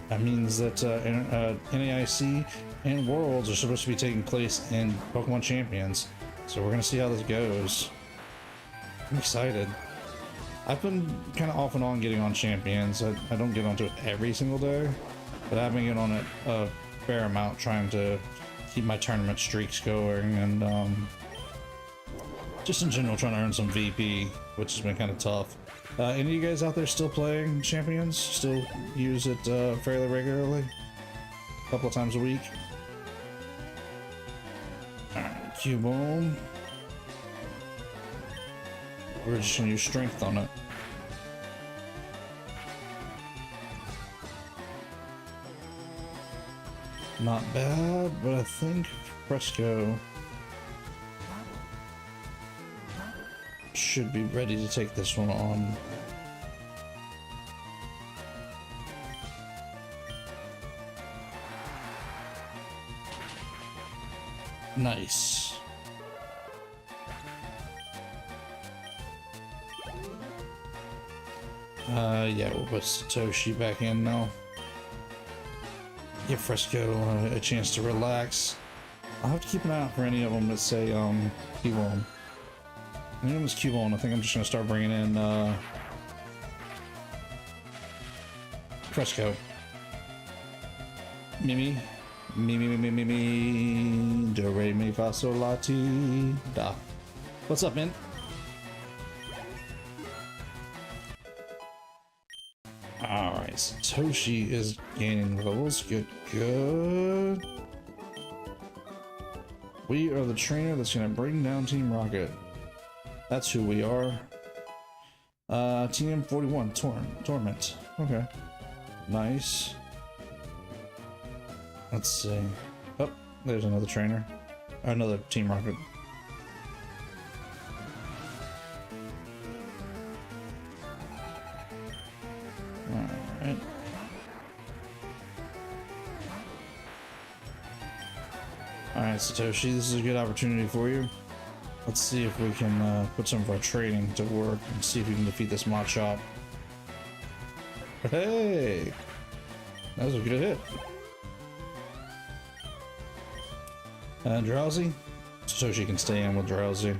that means that NAIC and Worlds are supposed to be taking place in Pokemon Champions. So we're gonna see how this goes. I'm excited. I've been kind of off and on getting on Champions. I don't get onto it every single day, but I've been getting on it a fair amount, trying to keep my tournament streaks going, and just in general trying to earn some VP, which has been kind of tough. Any of you guys out there still playing Champions? Still use it fairly regularly? A couple of times a week? Alright, Cubone. We're just gonna use strength on it. Not bad, but I think Fresco should be ready to take this one on. Nice. Yeah, we'll put Satoshi back in now. Give Fresco a chance to relax. I'll have to keep an eye out for any of them that say Cubone. Any of them is Cubone. I think I'm just gonna start bringing in Fresco. Mimi, do re mi fa sol la ti da. What's up, man? Alright, Satoshi is gaining levels. Good, good. We are the trainer that's gonna bring down Team Rocket. That's who we are. TM41, Torment. Okay. Nice. Let's see. Oh, there's another trainer. Another Team Rocket. Alright. Alright, Satoshi, this is a good opportunity for you. Let's see if we can put some of our trading to work and see if we can defeat this mod shop. Hey! That was a good hit. Drowsy? Satoshi can stay in with Drowsy.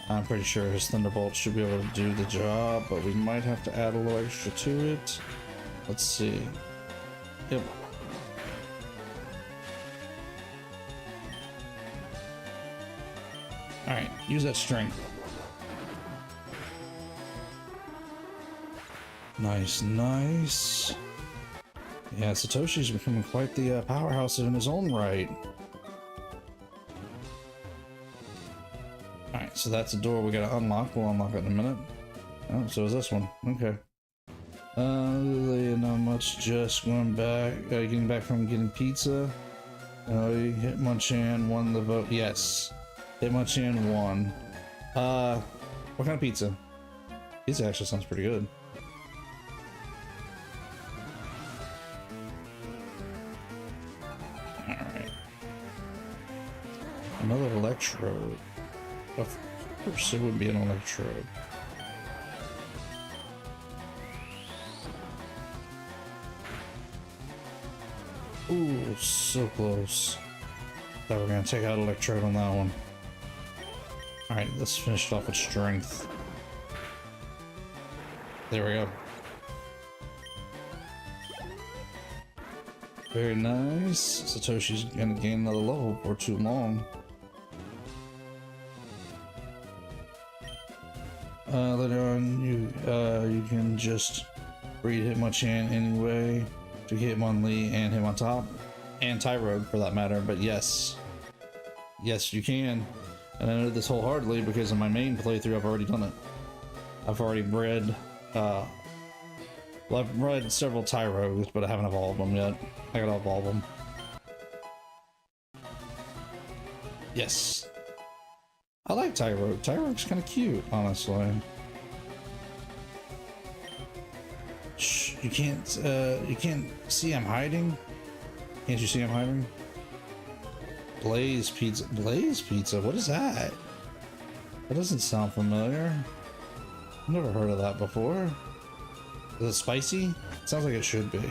I'm pretty sure his Thunderbolt should be able to do the job, but we might have to add a little extra to it. Let's see. Yep. Alright, use that strength. Nice, nice. Yeah, Satoshi's becoming quite the powerhouse in his own right. Alright, so that's a door we gotta unlock. We'll unlock it in a minute. Oh, so is this one. Okay. Not much, just going back, getting back from getting pizza. Hitmonchan won the vote. Yes. Hitmonchan won. What kind of pizza? Pizza actually sounds pretty good. Alright. Another electrode. Of course it would be an electrode. Ooh, so close. Thought we were gonna take out electrode on that one. Alright, let's finish it off with strength. There we go. Very nice. Satoshi's gonna gain another level before too long. Later on, you can just breed Hitmonchan anyway to Hitmonlee and Hitmontop and Tyrogue for that matter. But yes, you can. And I know this wholeheartedly because in my main playthrough I've already done it. I've already bred, well, I've bred several Tyrogues, but I haven't evolved them yet. I gotta evolve them. Yes. I like Tyrogue. Tyrogue's kind of cute, honestly. Shh, you can't see I'm hiding? Can't you see I'm hiding? Blaze pizza. Blaze pizza? What is that? That doesn't sound familiar. I've never heard of that before. Is it spicy? It sounds like it should be.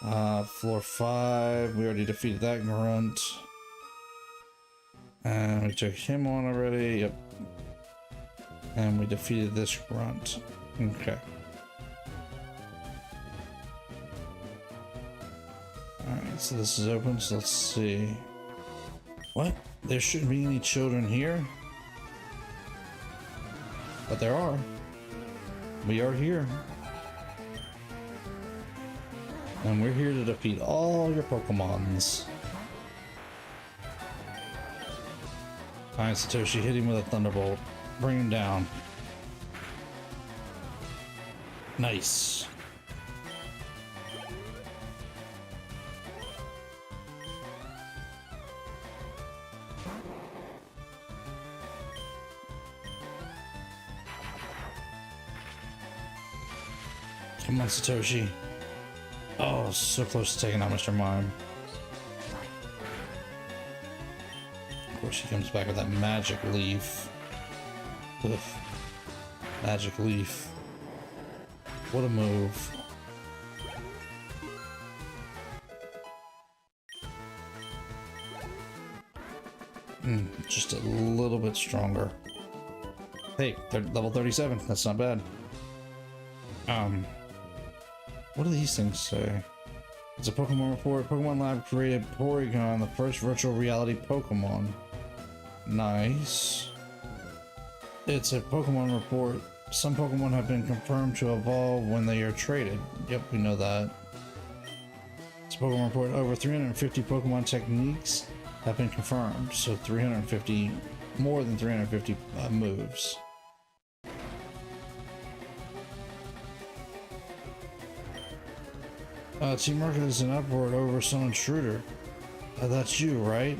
Floor 5. We already defeated that grunt. And we took him on already. Yep. And we defeated this grunt. Okay. Alright, so this is open, so let's see. What? There shouldn't be any children here? But there are. We are here. And we're here to defeat all your Pokemons. Alright, Satoshi, hit him with a Thunderbolt. Bring him down. Nice. Come on, Satoshi. Oh, so close to taking out Mr. Mime. Of course, he comes back with that magic leaf. Oof. Magic leaf. What a move. Just a little bit stronger. Hey, they're level 37. That's not bad. What do these things say? It's a Pokemon report. Pokemon Lab created Porygon, the first virtual reality Pokemon. Nice. It's a Pokemon report. Some Pokemon have been confirmed to evolve when they are traded. Yep, we know that. It's a Pokemon report. Over 350 Pokemon techniques have been confirmed. So 350, more than 350 moves. Team Rocket is an uproar over some intruder. That's you, right?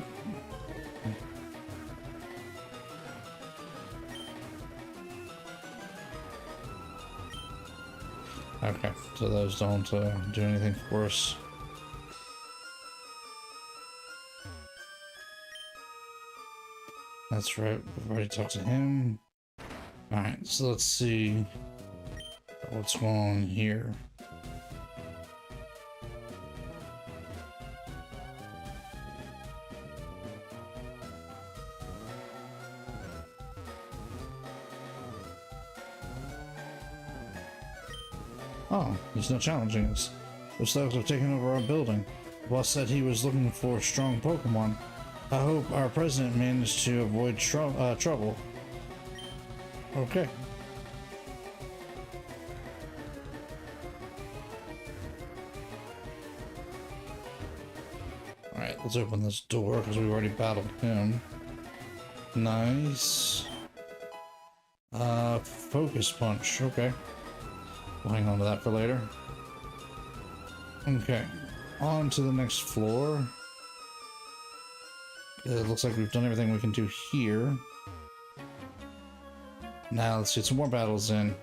Okay, so those don't do anything for us. That's right, we've already talked to him. Alright, so let's see what's going on here. Oh, he's not challenging us. Looks like they've taken over our building. The boss said he was looking for strong Pokemon. I hope our president managed to avoid trouble. Okay. Alright, let's open this door because we've already battled him. Nice. Focus punch. Okay. We'll hang on to that for later. Okay. On to the next floor. It looks like we've done everything we can do here. Now let's get some more battles in.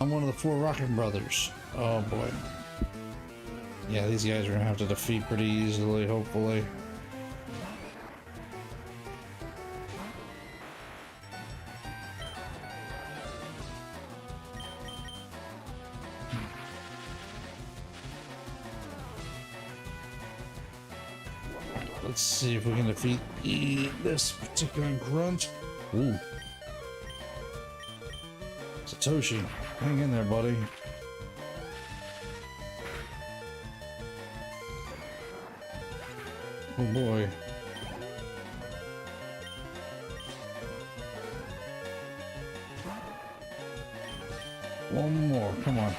I'm one of the 4 Rocket Brothers. Oh boy. Yeah, these guys are gonna have to defeat pretty easily, hopefully. Let's see if we can defeat this particular grunt. Ooh. Satoshi, hang in there, buddy. Oh boy. One more, come on.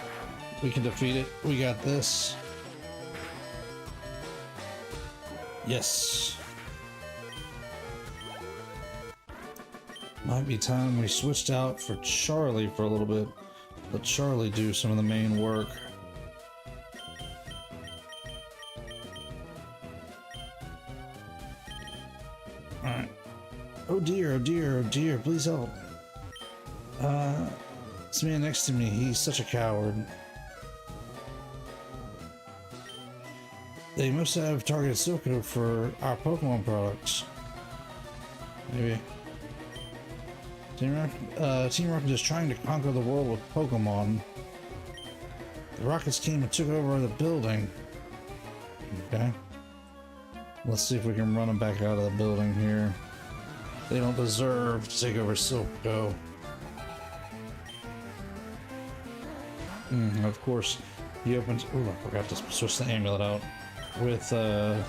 We can defeat it. We got this. Yes. Might be time we switched out for Charlie for a little bit. Let Charlie do some of the main work. Alright. Oh dear, oh dear, oh dear, please help. This man next to me, he's such a coward. They must have targeted Silco for our Pokemon products. Maybe. Team Rocket is trying to conquer the world with Pokemon. The Rockets came and took over the building. Okay. Let's see if we can run them back out of the building here. They don't deserve to take over Silco. Of course, he opens. Oh, I forgot to switch the amulet out. With a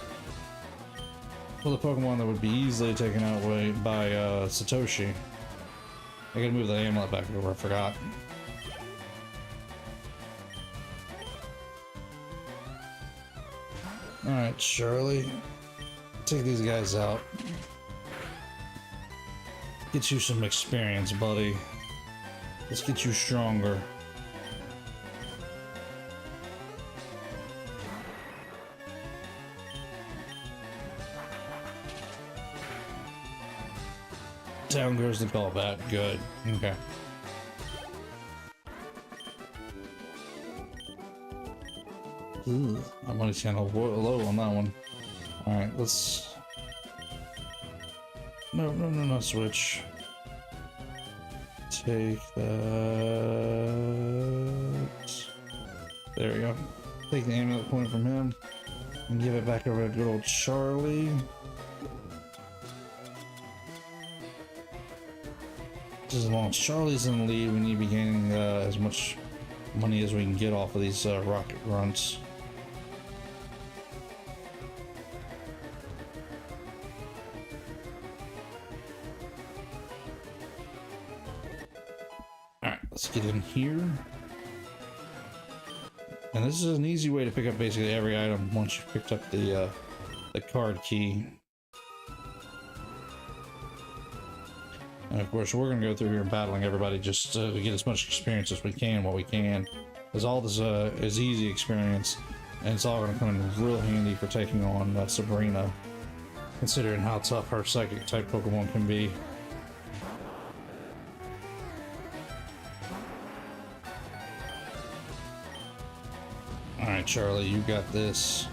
Pokemon that would be easily taken out by Satoshi. I gotta move the amulet back over, I forgot. Alright, Charlie. Take these guys out. Get you some experience, buddy. Let's get you stronger. Down goes the Golbat. Good. Okay. Ooh, my money's kind of low on that one. Alright, let's... No, switch. Take that... There we go. Take the amulet point from him and give it back over to good old Charlie. As long as Charlie's in the lead, we need to be gaining as much money as we can get off of these rocket grunts. Alright, let's get in here. And this is an easy way to pick up basically every item once you've picked up the card key. And of course, we're going to go through here and battling everybody just to get as much experience as we can, what we can. Because all this is easy experience. And it's all going to come in real handy for taking on Sabrina, considering how tough her psychic type Pokemon can be. Alright, Charlie, you got this.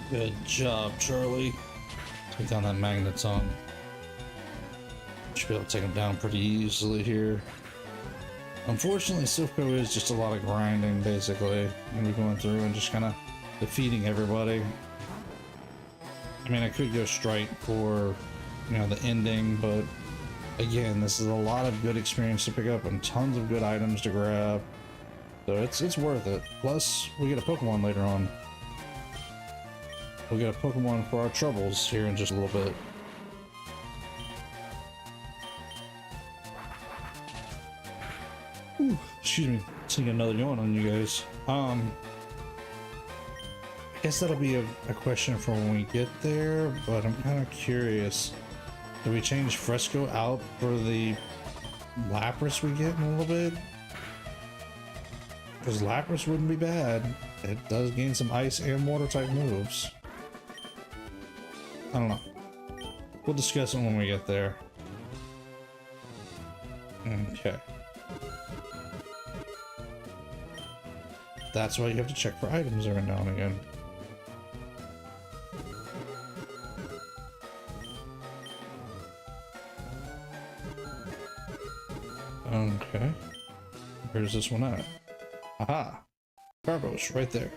Good job, Charlie. Take down that Magneton. Should be able to take him down pretty easily here. Unfortunately, Silpho is just a lot of grinding, basically. And we're going through and just kind of defeating everybody. I mean, I could go straight for, you know, the ending, but again, this is a lot of good experience to pick up and tons of good items to grab. So it's worth it. Plus, we get a Pokemon later on. We'll get a Pokemon for our troubles here in just a little bit. Ooh, excuse me, taking another yawn on you guys. I guess that'll be a question for when we get there, but I'm kind of curious. Do we change Fresco out for the Lapras we get in a little bit? Because Lapras wouldn't be bad. It does gain some ice and water type moves. I don't know. We'll discuss it when we get there. Okay. That's why you have to check for items every now and again. Okay. Where's this one at? Aha! Carbos, right there.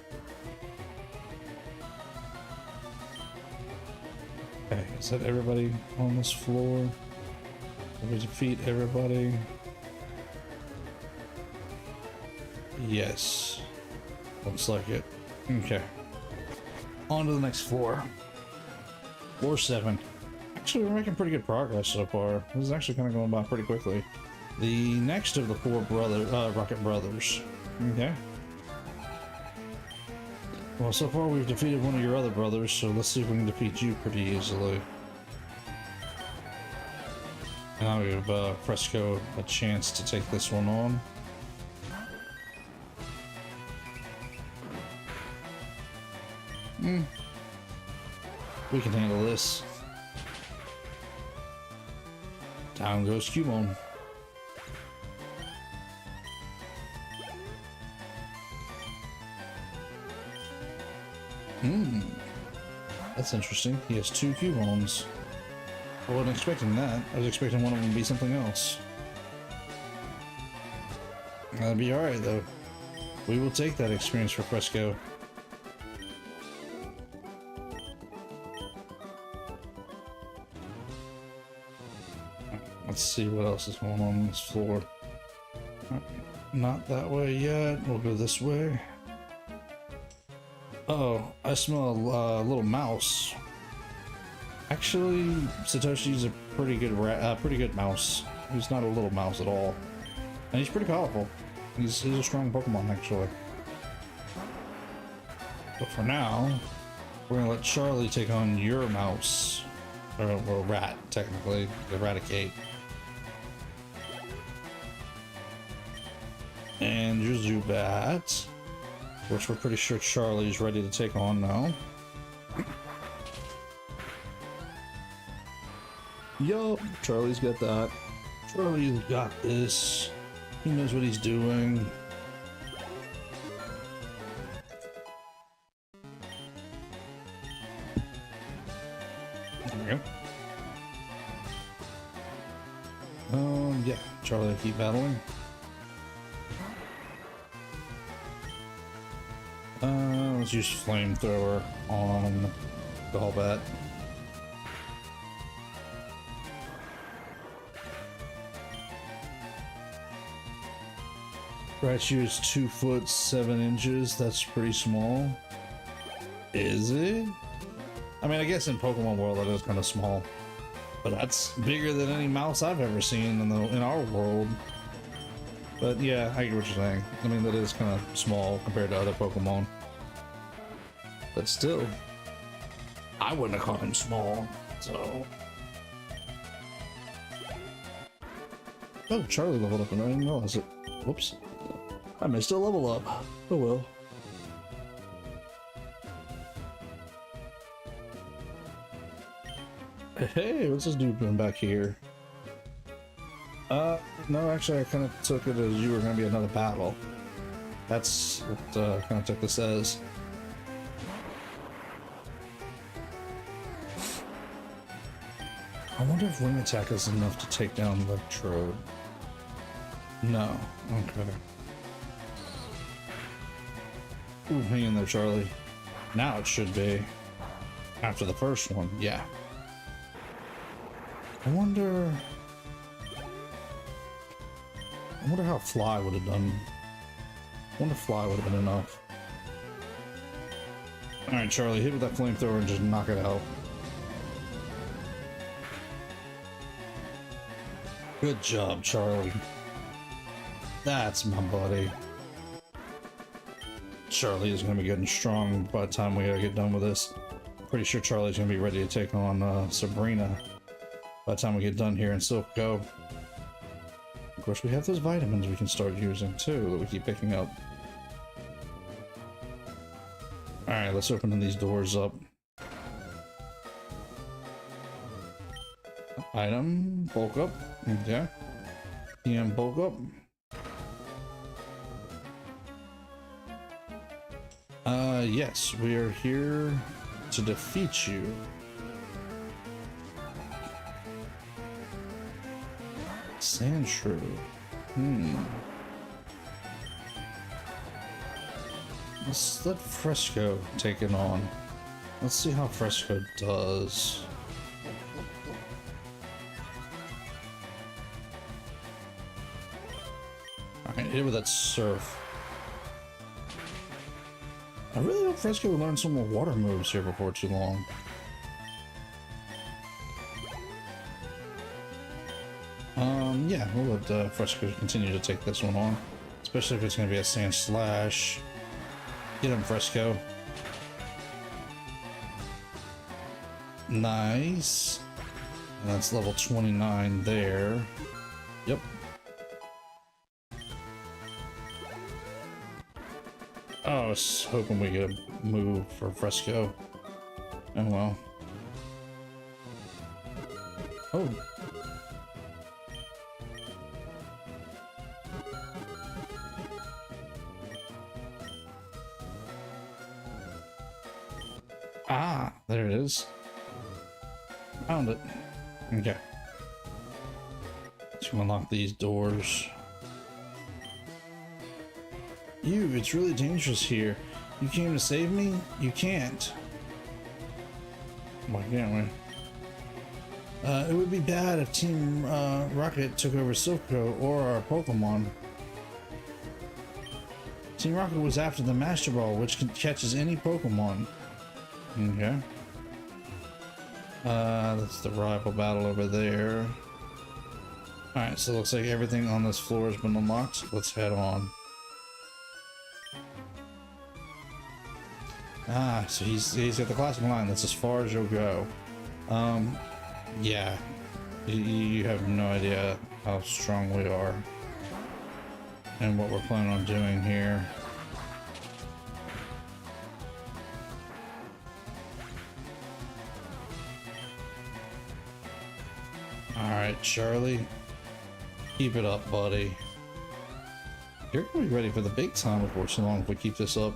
Okay, is that everybody on this floor? Did we defeat everybody? Yes. Looks like it. Okay. On to the next floor. Floor 7. Actually, we're making pretty good progress so far. This is actually kind of going by pretty quickly. The next of the 4 Rocket Brothers. Okay. Well, so far we've defeated one of your other brothers, so let's see if we can defeat you pretty easily. And I'll give Fresco a chance to take this one on. We can handle this. Down goes Cubone. That's interesting. He has 2 Cubones. I wasn't expecting that. I was expecting one of them to be something else. That'd be alright though. We will take that experience for Fresco. Let's see what else is going on this floor. Not that way yet. We'll go this way. Oh, I smell a little mouse. Actually, Satoshi's a pretty good mouse. He's not a little mouse at all, and he's pretty powerful. He's a strong Pokemon actually. But for now, we're gonna let Charlie take on your mouse, or rat technically, Eradicate, and your Zubat, which we're pretty sure Charlie's ready to take on now. Yup, Charlie's got that. Charlie's got this. He knows what he's doing. There we go. Yeah, Charlie, keep battling. Let's use Flamethrower on the Golbat. Raichu's 2'7". That's pretty small. Is it? I mean, I guess in Pokemon World it is kind of small, but that's bigger than any mouse I've ever seen in our world. But yeah, I get what you're saying. I mean, that is kind of small compared to other Pokemon. but still, I wouldn't have called him small. So, oh, Charlie leveled up and I didn't realize it. Whoops, I missed a level up. Oh well. Hey, what's this dude doing back here? No, actually, I kind of took it as you were going to be another battle. That's what I kind of took this as. I wonder if wing attack is enough to take down Electrode. No. Okay. Ooh, hang in there, Charlie. Now it should be. After the first one, yeah. I wonder how Fly would have done. I wonder if Fly would have been enough. Alright, Charlie, hit with that flamethrower and just knock it out. Good job, Charlie. That's my buddy. Charlie is going to be getting strong by the time we get done with this. Pretty sure Charlie's going to be ready to take on Sabrina by the time we get done here in Silph Go. Of course, we have those vitamins we can start using too that we keep picking up. Alright, let's open these doors up. Item, bulk up. Okay. PM, bulk up. Yes, we are here to defeat you. Sand shrew. Let's let Fresco take it on. Let's see how Fresco does. Alright, hit with that surf. I really hope Fresco will learn some more water moves here before too long. Yeah, we'll let Fresco continue to take this one on. Especially if it's going to be a Sand Slash. Get him, Fresco. Nice. And that's level 29 there. Yep. Oh, I was hoping we get a move for Fresco. Oh well. Oh. Ah, there it is. Found it. Okay. Let's unlock these doors. It's really dangerous here. You came to save me? You can't. Why can't we? It would be bad if Team Rocket took over Silco or our Pokemon. Team Rocket was after the Master Ball, which catches any Pokemon. Okay. That's the rival battle over there. Alright, so it looks like everything on this floor has been unlocked. Let's head on. Ah, so he's got the classic line. That's as far as you'll go. Yeah. You have no idea how strong we are. And what we're planning on doing here. Alright, Charlie. Keep it up, buddy. You're gonna be ready for the big time before too long if we keep this up.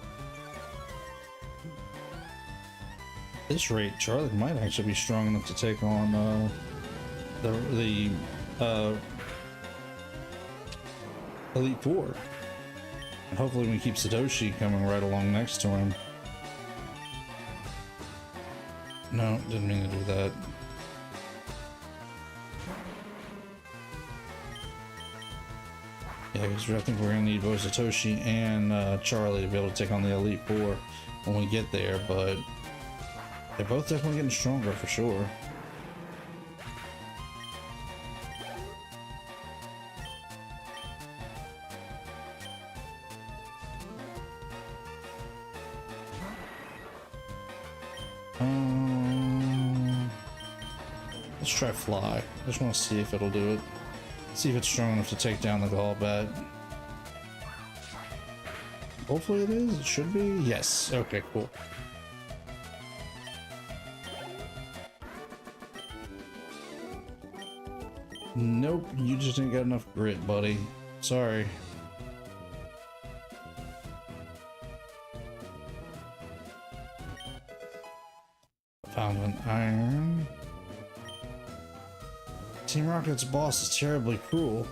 At this rate, Charlie might actually be strong enough to take on the Elite Four. And hopefully we keep Satoshi coming right along next to him. No, didn't mean to do that. Yeah, because I think we're going to need both Satoshi and Charlie to be able to take on the Elite Four when we get there, but they're both definitely getting stronger for sure. Let's try fly. I just want to see if it'll do it. See if it's strong enough to take down the Golbat. Hopefully it is. It should be. Yes. Okay, cool. Nope, you just didn't get enough grit, buddy. Sorry. Found an iron. Team Rocket's boss is terribly cruel.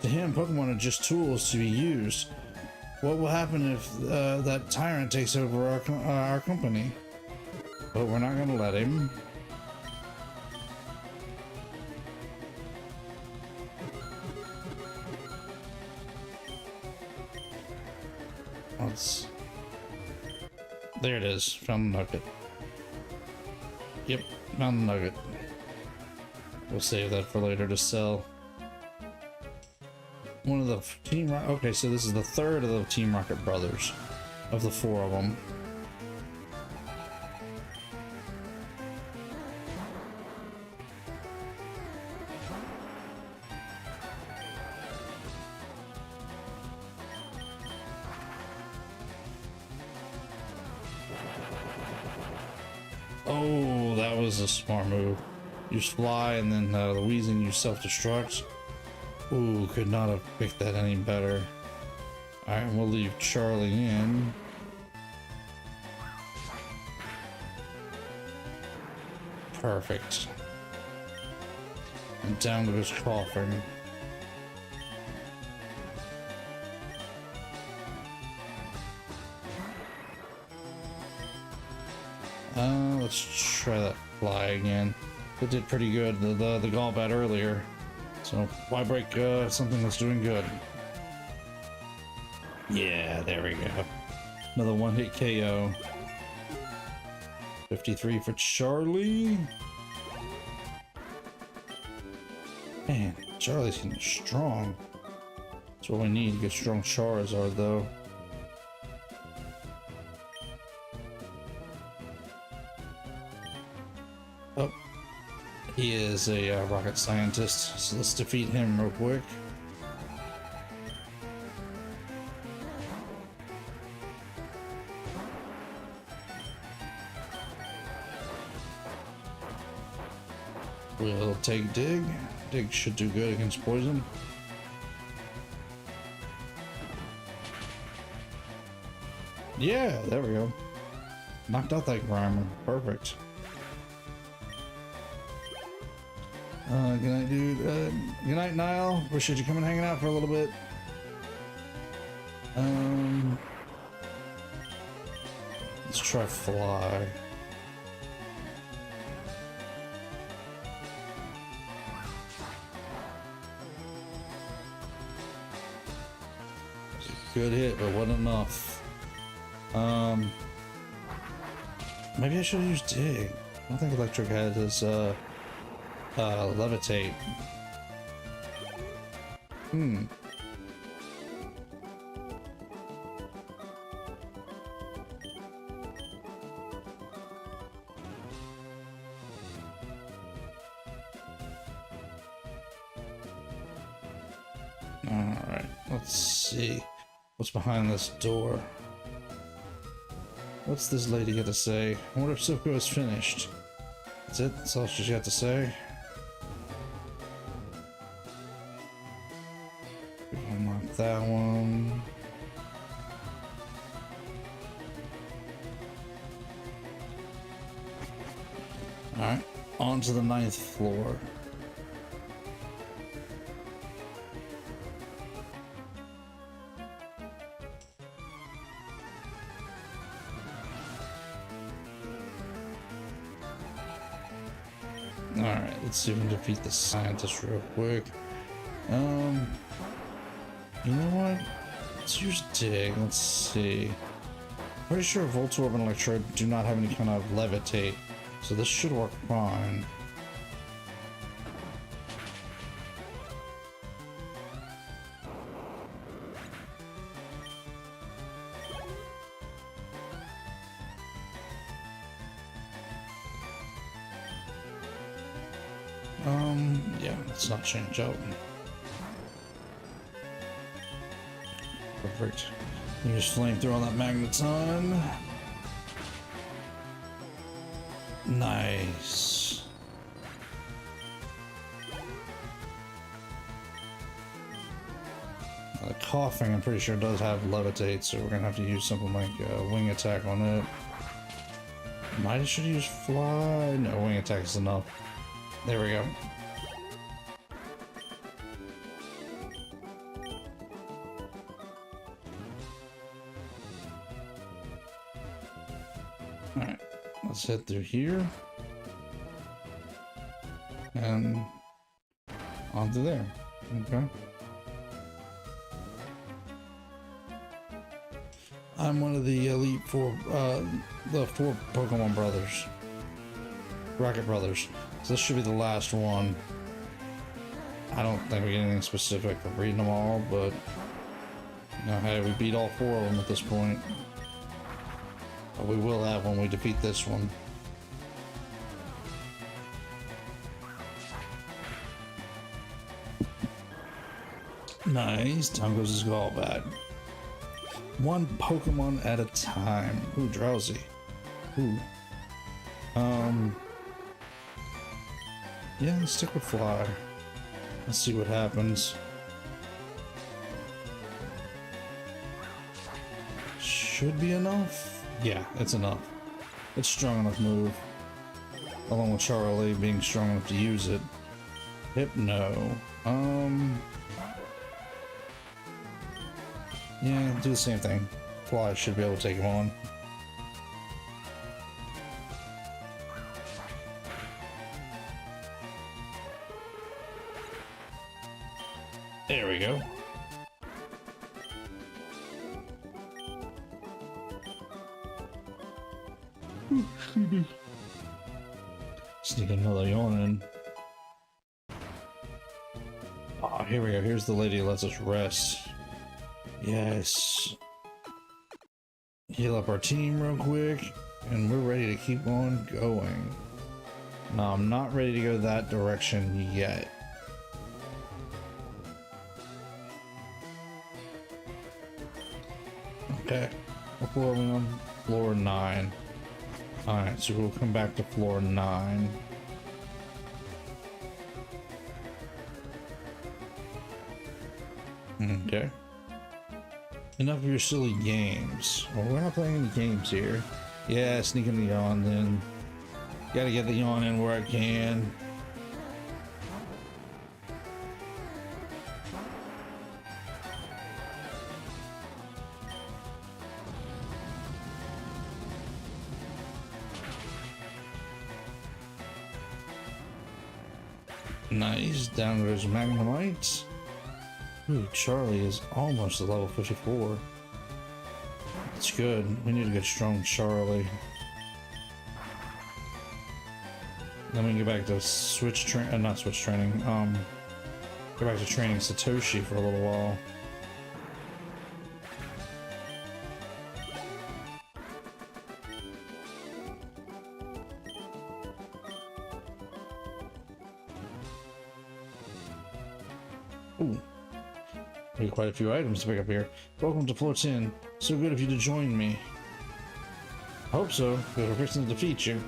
To him, Pokemon are just tools to be used. What will happen if that tyrant takes over our company? But we're not gonna let him. There it is. Found the nugget. Yep, found the nugget. We'll save that for later to sell. One of the Team Rocket. Okay, so this is the third of the Team Rocket brothers, of the four of them. Oh, that was a smart move. Use fly and then the Weezing use self-destruct. Ooh, could not have picked that any better. Alright, we'll leave Charlie in. Perfect. And down to his coffin. Let's try that fly again. It did pretty good, the Golbat earlier. So why break something that's doing good? Yeah, there we go. Another one-hit KO. 53 for Charlie. Man, Charlie's getting strong. That's what we need to get strong Charizard, though. Oh, he is a rocket scientist, so let's defeat him real quick. We'll take Dig. Dig should do good against poison. Yeah, there we go. Knocked out that Grimer. Perfect. Good night, dude. Good night, Niall. Appreciate you coming hanging out for a little bit. Let's try fly. Good hit, but wasn't enough. Maybe I should have used Dig. I don't think Electric had his levitate. Alright, let's see. What's behind this door? What's this lady got to say? I wonder if Silco is finished. That's it? That's all she's got to say? Unlock that one. Alright, on to the 9th floor. Alright, let's see if we can defeat the scientist real quick. You know what? Let's use Dig. Let's see. Pretty sure Voltorb and Electrode do not have any kind of levitate, so this should work fine. Yeah, let's not change out. Perfect. Use flamethrower on that magneton. Nice. Coughing, I'm pretty sure does have levitate, so we're gonna have to use something like wing attack on it. Might have should use fly. No, wing attack is enough. There we go. Alright, let's head through here. And on to there. Okay. I'm one of the elite the four Pokemon brothers. Rocket Brothers. So this should be the last one. I don't think we get anything specific from reading them all, but you know, hey, we beat all four of them at this point. But we will have when we defeat this one. Nice. Down goes his Golbat. One Pokemon at a time. Ooh, drowsy. Ooh. Yeah, let's stick with fly. Let's see what happens. Should be enough. Yeah, it's enough. It's strong enough move. Along with Charlie being strong enough to use it. Hypno. Yeah, do the same thing. Fly should be able to take him on. There we go. Sneak another yawn in. Ah, here we go. Here's the lady who lets us rest. Yes. Heal up our team real quick, and we're ready to keep on going. No, I'm not ready to go that direction yet. Okay. What floor are we on? Floor 9. Alright, so we'll come back to floor 9. Okay. Enough of your silly games. Well, we're not playing any games here. Yeah, sneaking the yawn then. Gotta get the yawn in where I can. Nice. Down goes Magnemite. Ooh, Charlie is almost at level 54. That's good. We need to get strong Charlie. Then we can get back to not switch training. Go back to training Satoshi for a little while. Ooh. Quite a few items to pick up here. Welcome to floor 10. So good of you to join me. I hope so, because we're fixing to defeat you.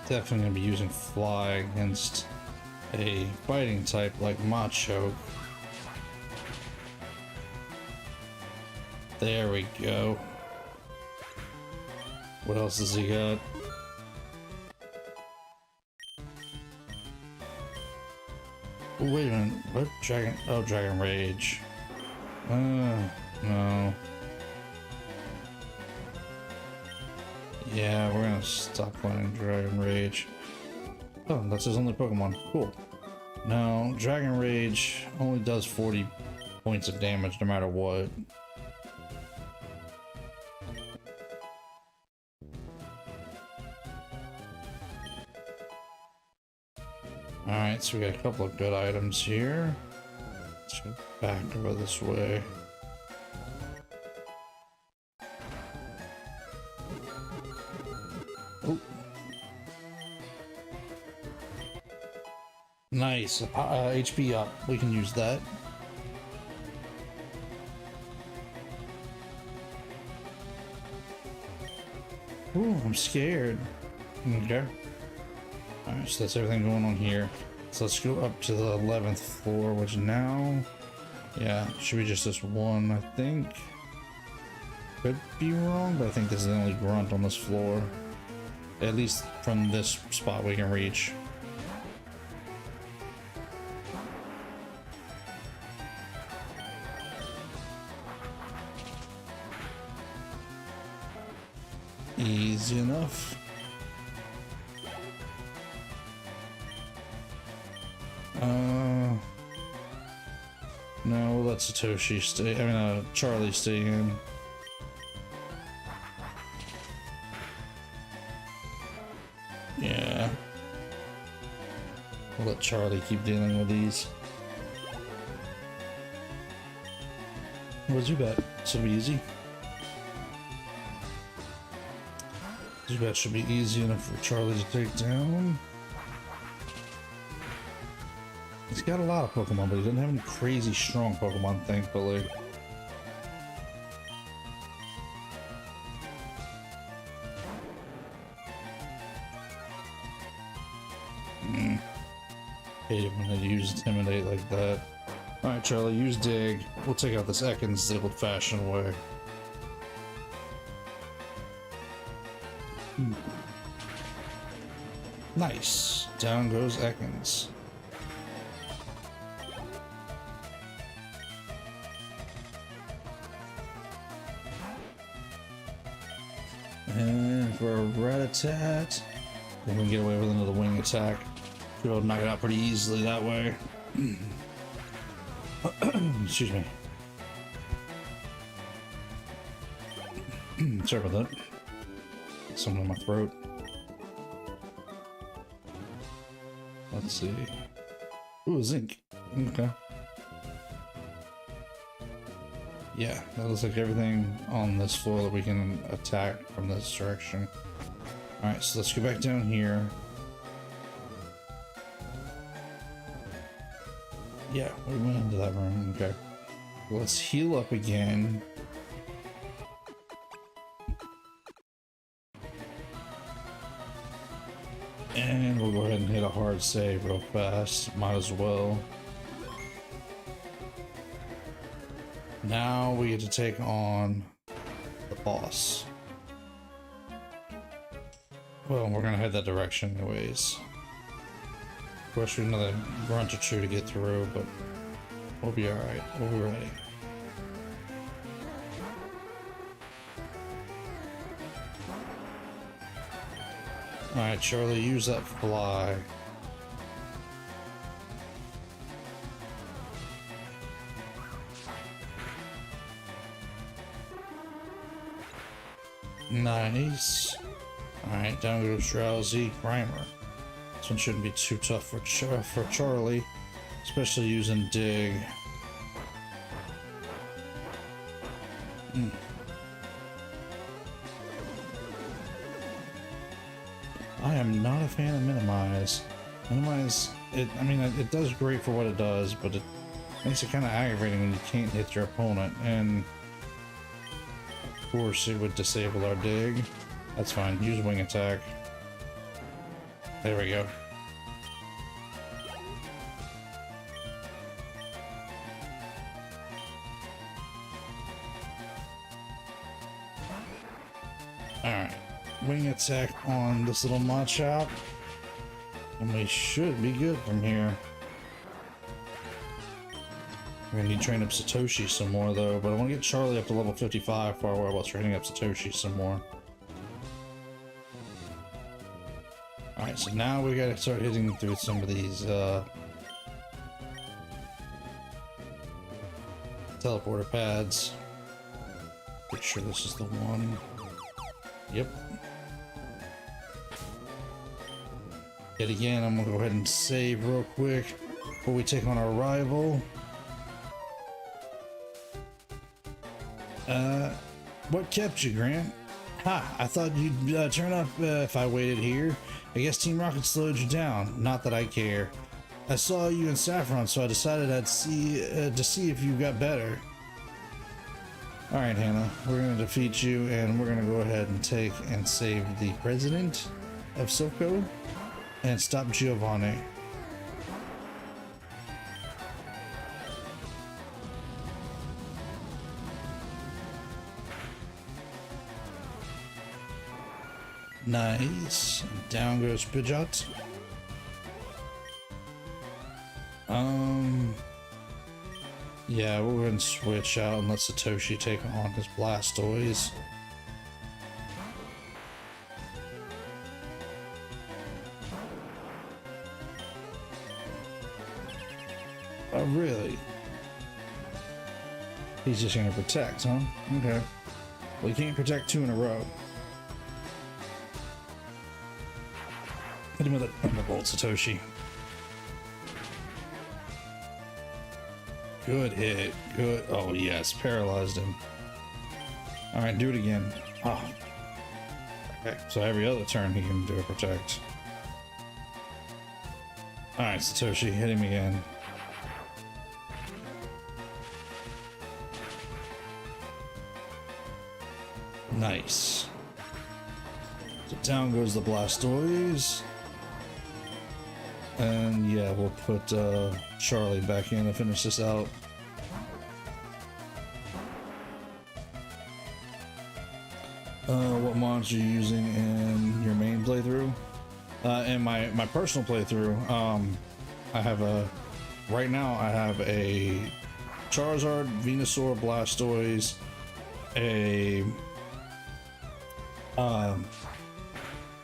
Definitely gonna be using fly against a fighting type like Macho. There we go. What else has he got? Oh, wait a minute. What? Dragon? Oh, Dragon Rage. No. Yeah, we're gonna stop playing Dragon Rage. Oh, that's his only Pokemon. Cool. No, Dragon Rage only does 40 points of damage no matter what. Alright, so we got a couple of good items here. Let's go back over this way. Oh. Nice. HP up. We can use that. Ooh, I'm scared. Okay. Alright, so that's everything going on here. So let's go up to the 11th floor, which now... Yeah, should be just this one, I think. Could be wrong, but I think this is the only grunt on this floor. At least from this spot we can reach. Easy enough. No, we'll let Satoshi stay. I mean, Charlie stay in. Yeah. We'll let Charlie keep dealing with these. What'd you bet? Should be easy. That should be easy enough for Charlie to take down. He's got a lot of Pokemon, but he doesn't have any crazy strong Pokemon, thankfully. Hate it when they use Intimidate like that. Alright, Charlie, use Dig. We'll take out this Ekans the old-fashioned way. Nice. Down goes Ekans. And for a Rat-a-tat, we can get away with another wing attack. We'll knock it out pretty easily that way. Excuse me. Sorry about that. Something in my throat. Let's see. Ooh, zinc. Okay. Yeah, that looks like everything on this floor that we can attack from this direction. Alright, so let's go back down here. Yeah, we went into that room. Okay. Let's heal up again. And we'll go ahead and hit a hard save real fast. Might as well. Now we get to take on the boss. Well, we're gonna head that direction anyways. Of course, we have another grunt or two to get through, but we'll be alright. We'll be ready. Alright, Charlie, use that fly. Nice. Alright, down goes Drowsy Grimer. This one shouldn't be too tough for Charlie, especially using Dig. I am not a fan of Minimize. Minimize, I mean, it does great for what it does, but it makes it kind of aggravating when you can't hit your opponent, and of course it would disable our Dig. That's fine, use Wing Attack. There we go. Alright, Wing Attack on this little Machop, and we should be good from here. We're gonna need to train up Satoshi some more though, but I want to get Charlie up to level 55 before I worry about training up Satoshi some more. Alright, so now we gotta start hitting through some of these teleporter pads. Pretty sure this is the one. Yep. Yet again, I'm gonna go ahead and save real quick before we take on our rival. What kept you, Grant? Ha! I thought you'd turn up if I waited here. I guess Team Rocket slowed you down. Not that I care. I saw you in Saffron, so I decided I'd see to see if you got better. Alright, Hannah. We're going to defeat you, and we're going to go ahead and take and save the president of Silco and stop Giovanni. Nice. Down goes Pidgeot. Yeah, we'll go ahead and switch out and let Satoshi take on his Blastoise. Oh, really? He's just gonna protect, huh? Okay. Well, he can't protect two in a row. Hit him with a Thunderbolt, Satoshi. Good hit. Good. Oh, yes. Paralyzed him. Alright, do it again. Oh. Okay, so every other turn he can do a protect. Alright, Satoshi, hit him again. Nice. So down goes the Blastoise. And yeah, we'll put Charlie back in to finish this out. What mods are you using in your main playthrough? In my personal playthrough, I have right now I have a Charizard, Venusaur, Blastoise, a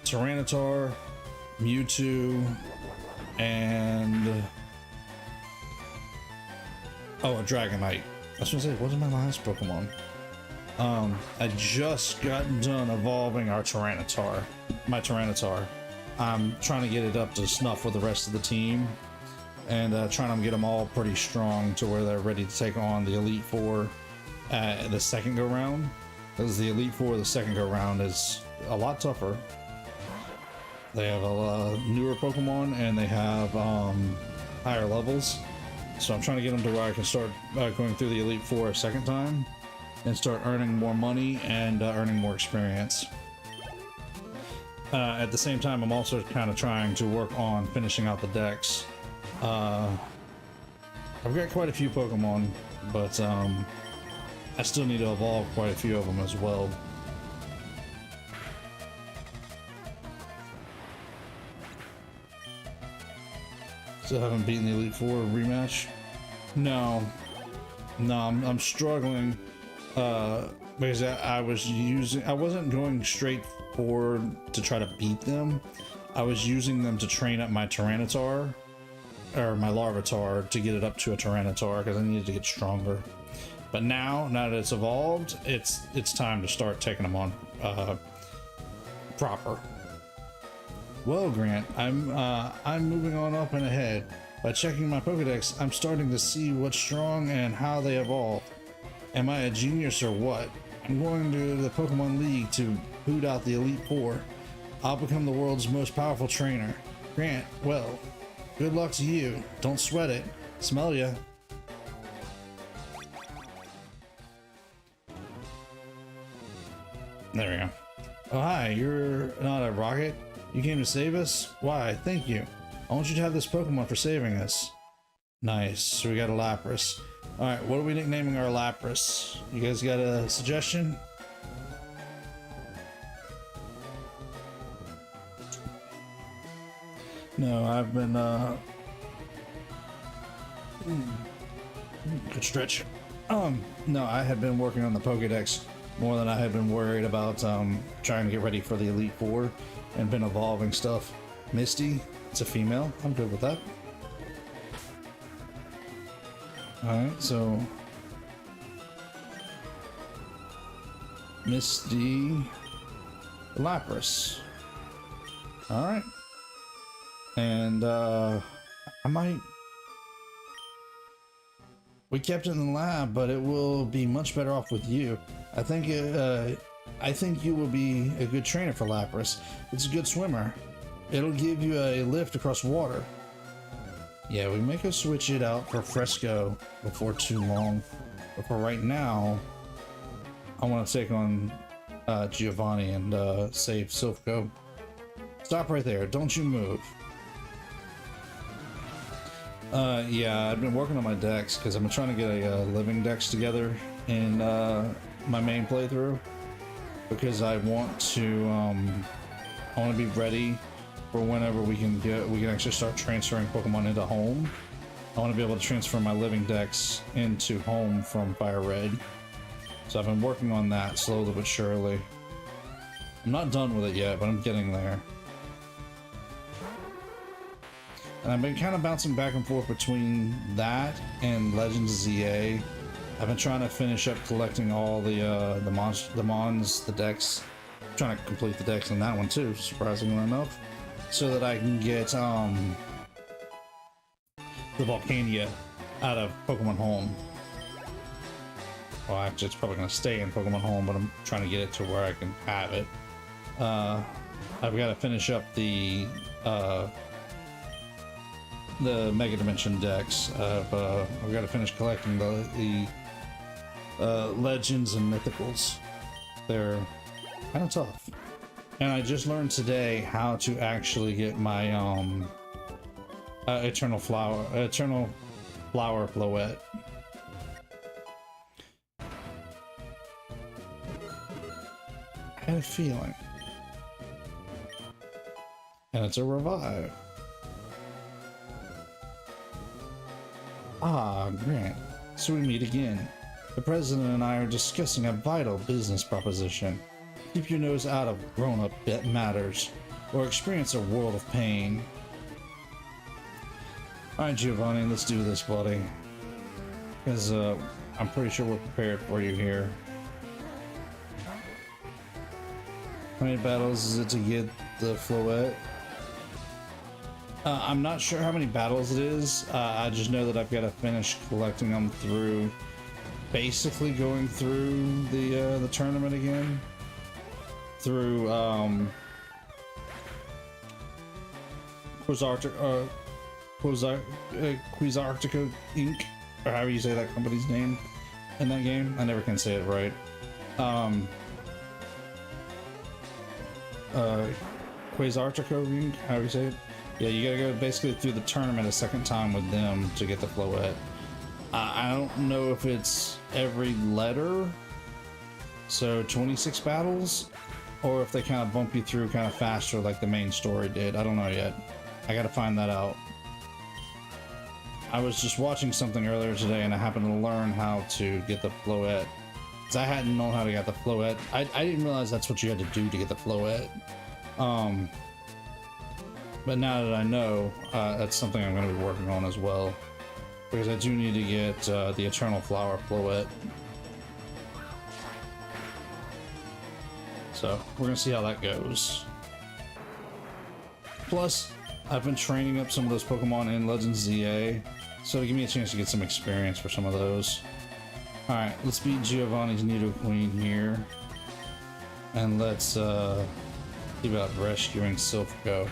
Tyranitar, Mewtwo, and a Dragonite. I was gonna say, what is my last Pokemon? I just got done evolving our Tyranitar, my Tyranitar. I'm trying to get it up to snuff with the rest of the team, and trying to get them all pretty strong to where they're ready to take on the Elite Four the second go round. Because the Elite Four the second go round is a lot tougher. They have a newer Pokemon and they have higher levels. So I'm trying to get them to where I can start going through the Elite Four a second time and start earning more money and earning more experience. At the same time, I'm also kind of trying to work on finishing out the decks. I've got quite a few Pokemon, but I still need to evolve quite a few of them as well. Still haven't beaten the Elite Four rematch. No, I'm struggling because I wasn't going straight forward to try to beat them. I was using them to train up my Tyranitar or my Larvitar to get it up to a Tyranitar because I needed to get stronger. But now that it's evolved, it's time to start taking them on proper. Well, Grant, I'm moving on up and ahead. By checking my Pokedex, I'm starting to see what's strong and how they evolve. Am I a genius or what? I'm going to the Pokemon League to boot out the Elite Four. I'll become the world's most powerful trainer. Grant, well, good luck to you. Don't sweat it. Smell ya. There we go. Oh, hi, you're not a rocket? You came to save us? Why, thank you. I want you to have this Pokemon for saving us. Nice, so we got a Lapras. Alright, what are we nicknaming our Lapras? You guys got a suggestion? No, I've been, good stretch. No, I had been working on the Pokedex more than I had been worried about, trying to get ready for the Elite Four and been evolving stuff. Misty, it's a female. I'm good with that. Alright, so Misty, Lapras. Alright. And I might, we kept it in the lab, but it will be much better off with you. I think I think you will be a good trainer for Lapras. It's a good swimmer. It'll give you a lift across water. Yeah, we may go switch it out for Fresco before too long. But for right now, I want to take on Giovanni and save Silpho. Stop right there. Don't you move. Yeah, I've been working on my decks because I've been trying to get a living dex together in my main playthrough, because I want to be ready for whenever we can actually start transferring Pokemon into home. I want to be able to transfer my living dex into home from Fire Red. So I've been working on that slowly but surely. I'm not done with it yet, but I'm getting there. And I've been kind of bouncing back and forth between that and Legends ZA. I've been trying to finish up collecting all the decks. I'm trying to complete the decks on that one too, surprisingly enough, so that I can get the Volcania out of Pokemon Home. Well, actually, it's probably going to stay in Pokemon Home, but I'm trying to get it to where I can have it. I've got to finish up the Mega Dimension decks. I've got to finish collecting the Legends and Mythicals. They're kind of tough. And I just learned today how to actually get my Eternal Flower Floette. I had a feeling. And it's a revive. Ah, Grant. So we meet again. The president and I are discussing a vital business proposition. Keep your nose out of grown-up matters, or experience a world of pain. Alright, Giovanni, let's do this, buddy. Because I'm pretty sure we're prepared for you here. How many battles is it to get the Floette? I'm not sure how many battles it is. I just know that I've got to finish collecting them through, basically going through the tournament again. Through Quizartico Inc., or however you say that company's name in that game. I never can say it right. Quizartico Inc., however you say it. Yeah, you gotta go basically through the tournament a second time with them to get the Floette. I don't know if it's every letter, so 26 battles, or if they kind of bump you through kind of faster like the main story did. I don't know yet. I gotta find that out. I was just watching something earlier today and I happened to learn how to get the Floette, because I hadn't known how to get the Floette. I didn't realize that's what you had to do to get the Floette. But now that I know, that's something I'm going to be working on as well, because I do need to get the Eternal Flower Floette. So we're going to see how that goes. Plus, I've been training up some of those Pokemon in Legends ZA, so it'll give me a chance to get some experience for some of those. Alright, let's beat Giovanni's Nidoqueen here. And let's see about rescuing Silpho.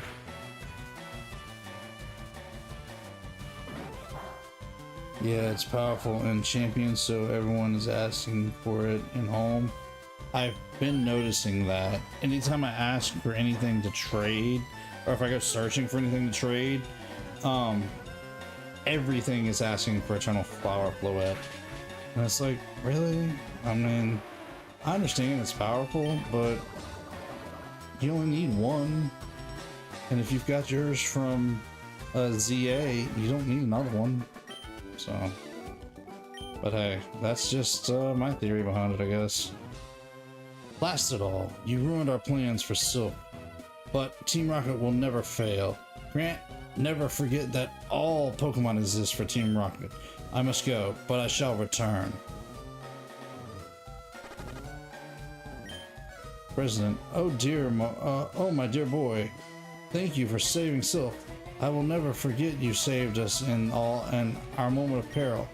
Yeah, it's powerful in Champions, so everyone is asking for it in Home. I've been noticing that anytime I ask for anything to trade, or if I go searching for anything to trade, everything is asking for Eternal Flower Floette. And it's like, really? I mean, I understand it's powerful, but you only need one. And if you've got yours from ZA, you don't need another one. So, but hey, that's just my theory behind it, I guess. Blast it all, you ruined our plans for Silph, but Team Rocket will never fail. Grant, never forget that all Pokemon exist for Team Rocket. I must go, but I shall return. President, oh dear, oh my dear boy, thank you for saving Silph. I will never forget you saved us in our moment of peril.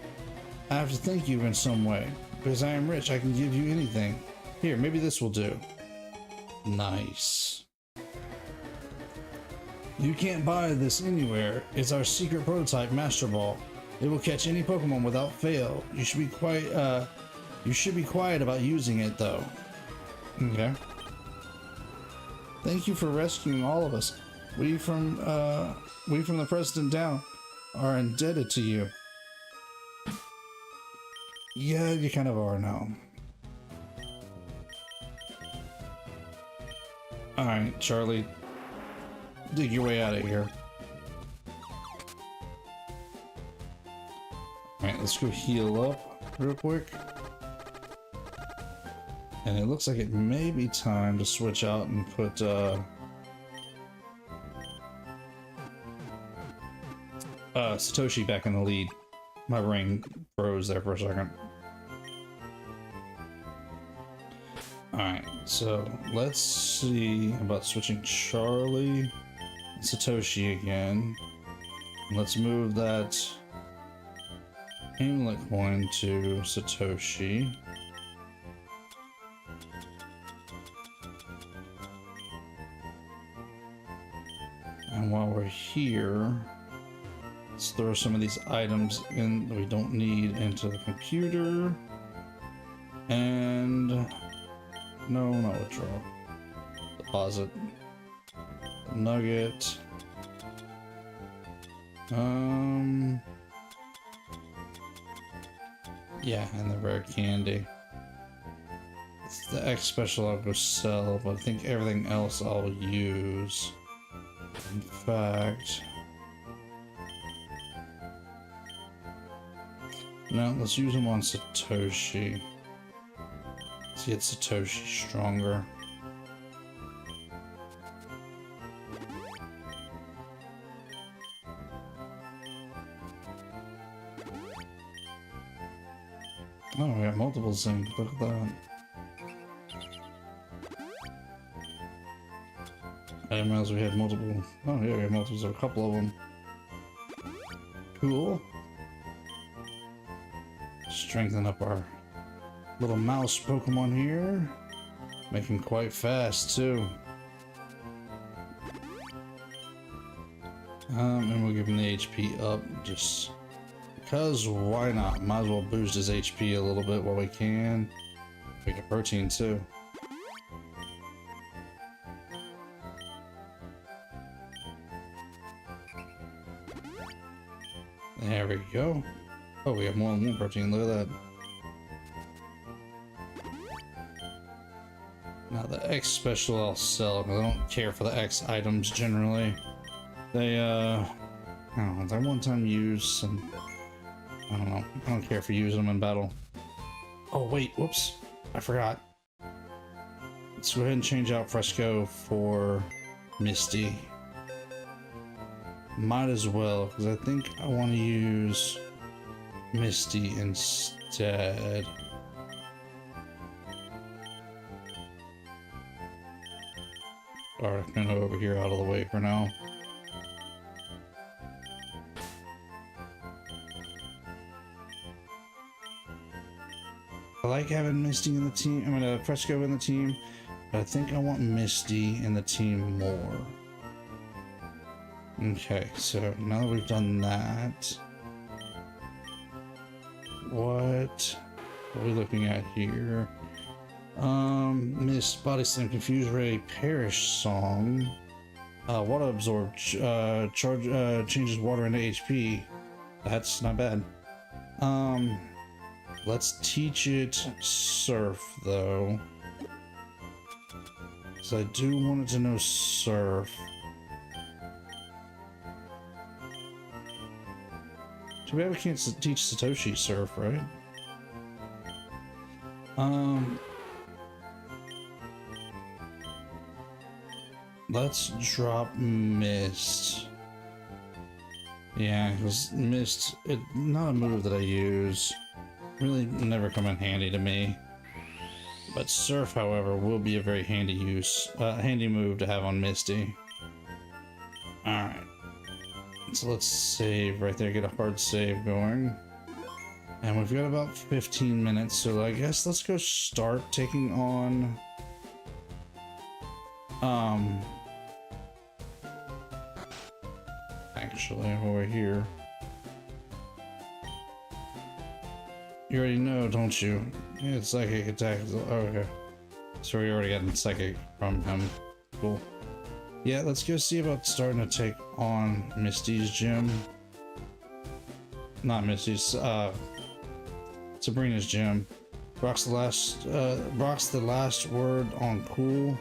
I have to thank you in some way, because I am rich, I can give you anything. Here, maybe this will do. Nice. You can't buy this anywhere. It's our secret prototype, Master Ball. It will catch any Pokemon without fail. You should be quiet about using it though. Okay. Thank you for rescuing all of us. We from the president down are indebted to you. Yeah, you kind of are now. Alright, Charlie. Dig your way out of here. Alright, let's go heal up real quick. And it looks like it may be time to switch out and put Satoshi back in the lead. My brain froze there for a second. Alright, so let's see about switching Charlie and Satoshi again. Let's move that amulet coin to Satoshi. And while we're here, let's throw some of these items in that we don't need into the computer. And no, not withdraw. Deposit. Nugget. Yeah, and the rare candy. It's the X special I'll go sell, but I think everything else I'll use. In fact, no, let's use them on Satoshi. Let's get Satoshi stronger. Oh, we got multiple things. Look at that. I didn't realize we had multiple. Oh, yeah, we have multiples of a couple of them. Cool. Strengthen up our little mouse Pokemon here. Make him quite fast, too. And we'll give him the HP up just because why not? Might as well boost his HP a little bit while we can. We get protein, too. There we go. Oh, we have more than one protein. Look at that. Now the X special I'll sell because I don't care for the X items generally. They I don't know, they're one-time use and I don't know. I don't care for using them in battle. Oh wait, whoops. I forgot. Let's go ahead and change out Fresco for Misty. Might as well, because I think I want to use Misty instead. Articuno over here out of the way for now. I like having Misty in the team. I'm gonna Fresco in the team, but I think I want Misty in the team more. Okay, so now that we've done that, what are we looking at here? Mist, Body Slam, Confuse Ray, Perish Song, Water Absorb, changes water into HP. That's not bad. Let's teach it Surf though, because I do want it to know Surf. Too bad we can't teach Satoshi Surf, right? Let's drop Mist. Yeah, because Mist, not a move that I use. Really never come in handy to me. But Surf, however, will be a very handy handy move to have on Misty. Alright. So let's save right there, get a hard save going. And we've got about 15 minutes, so I guess let's go start taking on actually while we're here. You already know, don't you? Yeah, it's psychic attack. Oh, okay. So we already got psychic from him. Cool. Yeah, let's go see about starting to take on Misty's gym. Not Misty's, Sabrina's gym. Brock's the last word on cool.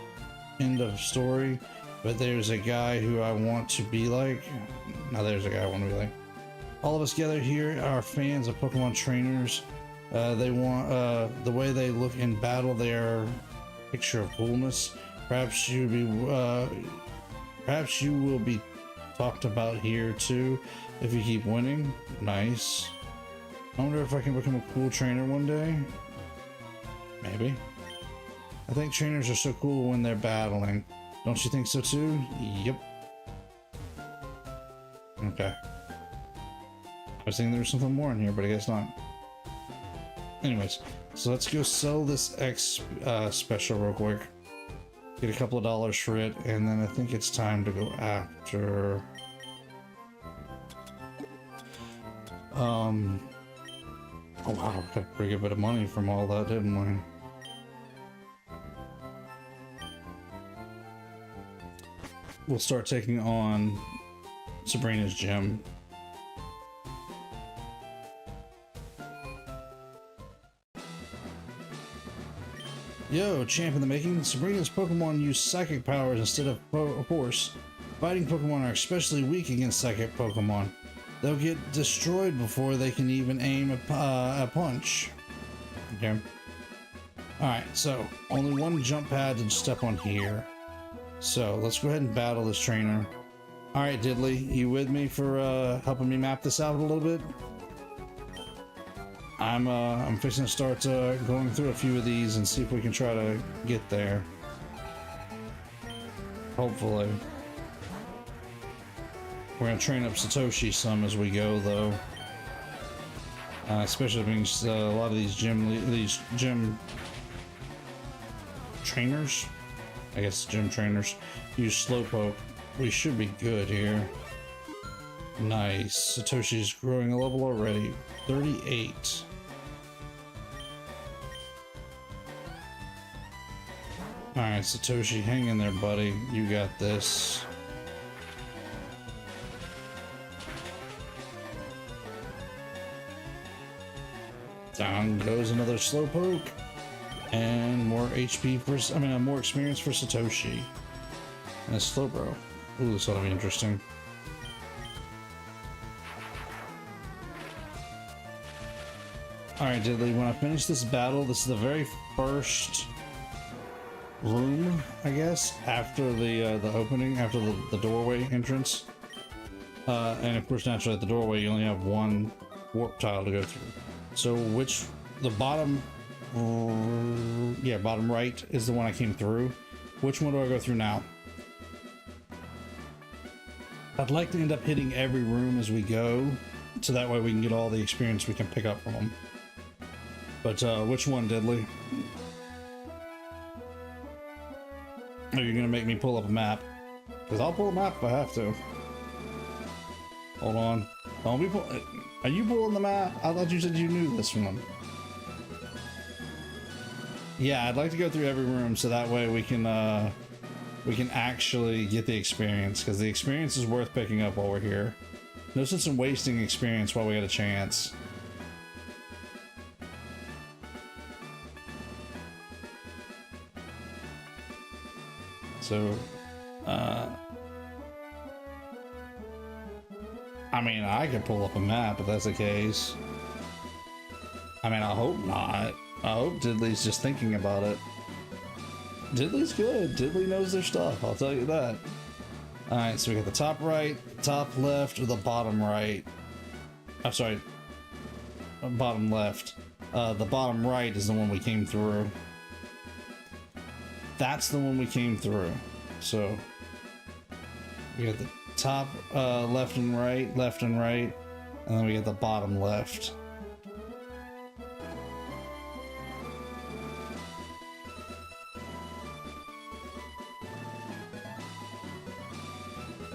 End of story. But there's a guy who I want to be like. Now there's a guy I want to be like. All of us gathered here are fans of Pokemon trainers. They want the way they look in battle. They are a picture of coolness. Perhaps you will be talked about here too if you keep winning. Nice. I wonder if I can become a cool trainer one day. Maybe. I think trainers are so cool when they're battling. Don't you think so too? Yep. Okay. I was thinking there was something more in here, but I guess not. Anyways, so let's go sell this X special real quick. Get a couple of dollars for it, and then I think it's time to go after... Oh wow, got a pretty good bit of money from all that, didn't we? We'll start taking on Sabrina's gym. Yo, champ in the making. Sabrina's Pokemon use psychic powers instead of force. Fighting Pokemon are especially weak against psychic Pokemon. They'll get destroyed before they can even aim a punch. Okay. Alright, so only one jump pad to step on here. So let's go ahead and battle this trainer. Alright, Diddley, you with me for helping me map this out a little bit? I'm fixing to start going through a few of these and see if we can try to get there. Hopefully. We're gonna train up Satoshi some as we go, though. Especially because a lot of these gym trainers, I guess gym trainers, use Slowpoke. We should be good here. Nice. Satoshi's growing a level already. 38. Alright, Satoshi, hang in there, buddy. You got this. Down goes another Slowpoke. And more HP for, more experience for Satoshi. And a Slowbro. Ooh, this ought to be interesting. Alright, Diddley, when I finish this battle, this is the very first room, I guess, after the opening, after the doorway entrance. And of course, naturally, at the doorway, you only have one warp tile to go through. So the bottom, bottom right is the one I came through. Which one do I go through now? I'd like to end up hitting every room as we go, so that way we can get all the experience we can pick up from them. But which one, Diddley? Are you gonna make me pull up a map? Because I'll pull a map if I have to. Hold on. Are you pulling the map? I thought you said you knew this one. Yeah, I'd like to go through every room so that way we can actually get the experience, because the experience is worth picking up while we're here. No sense in wasting experience while we got a chance. So, I could pull up a map if that's the case. I hope not. I hope Diddley's just thinking about it. Diddley's good. Diddley knows their stuff, I'll tell you that. Alright, so we got the top right, top left, or the bottom right. I'm sorry. Bottom left. The bottom right is the one we came through. That's the one we came through. So we got the top left and right, and then we get the bottom left.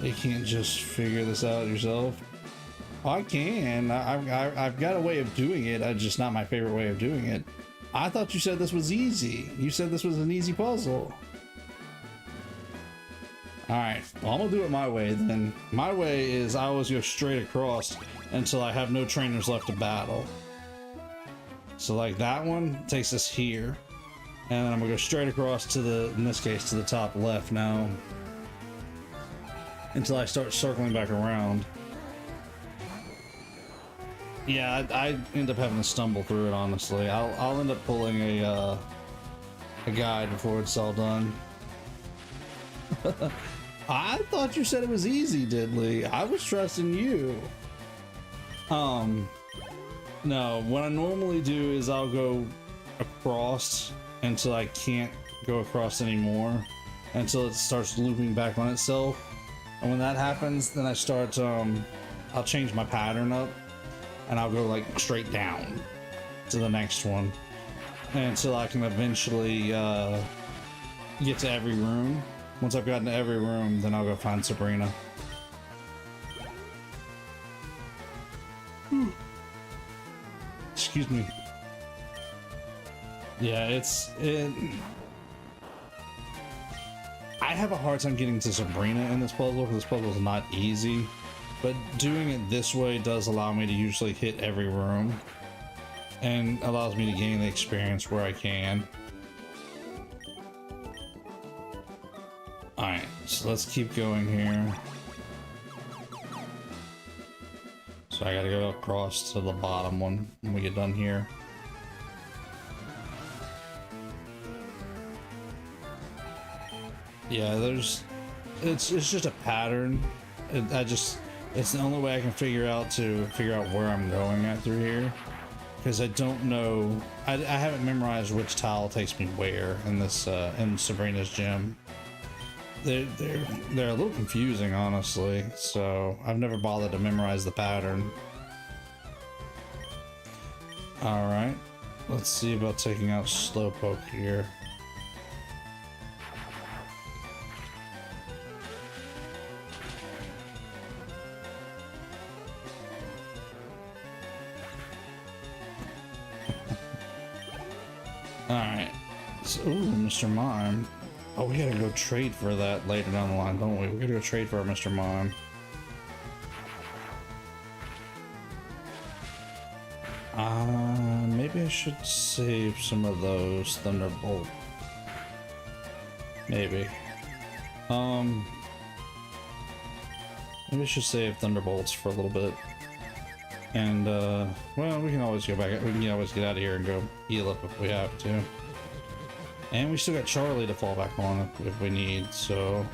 You can't just figure this out yourself. I can. I've got a way of doing it. It's just not my favorite way of doing it. I thought you said this was easy. You said this was an easy puzzle. Alright, well, I'm gonna do it my way then. My way is I always go straight across until I have no trainers left to battle. So like that one takes us here. And then I'm gonna go straight across to the, in this case, to the top left now. Until I start circling back around. Yeah, I end up having to stumble through it, honestly. I'll end up pulling a guide before it's all done. I thought you said it was easy, Diddley. I was trusting you. No, what I normally do is I'll go across until I can't go across anymore, until it starts looping back on itself. And when that happens, then I start, I'll change my pattern up. And I'll go like straight down to the next one until I can eventually get to every room. Once I've gotten to every room, then I'll go find Sabrina. Excuse me. Yeah, I have a hard time getting to Sabrina in this puzzle because this puzzle is not easy. But doing it this way does allow me to usually hit every room and allows me to gain the experience where I can. Alright, so let's keep going here. So I gotta go across to the bottom one when we get done here. Yeah, it's just a pattern. It's the only way I can figure out where I'm going at through here, because I don't know. I haven't memorized which tile takes me where in this in Sabrina's gym. They're a little confusing, honestly. So I've never bothered to memorize the pattern. All right, let's see about taking out Slowpoke here. Alright, so, ooh, Mr. Mime. Oh, we gotta go trade for that later down the line, don't we? We gotta go trade for our Mr. Mime. Maybe I should save some of those Thunderbolt. Maybe. Maybe I should save Thunderbolts for a little bit. And, well, we can always go back. We can always get out of here and go heal up if we have to. And we still got Charlie to fall back on if we need, so...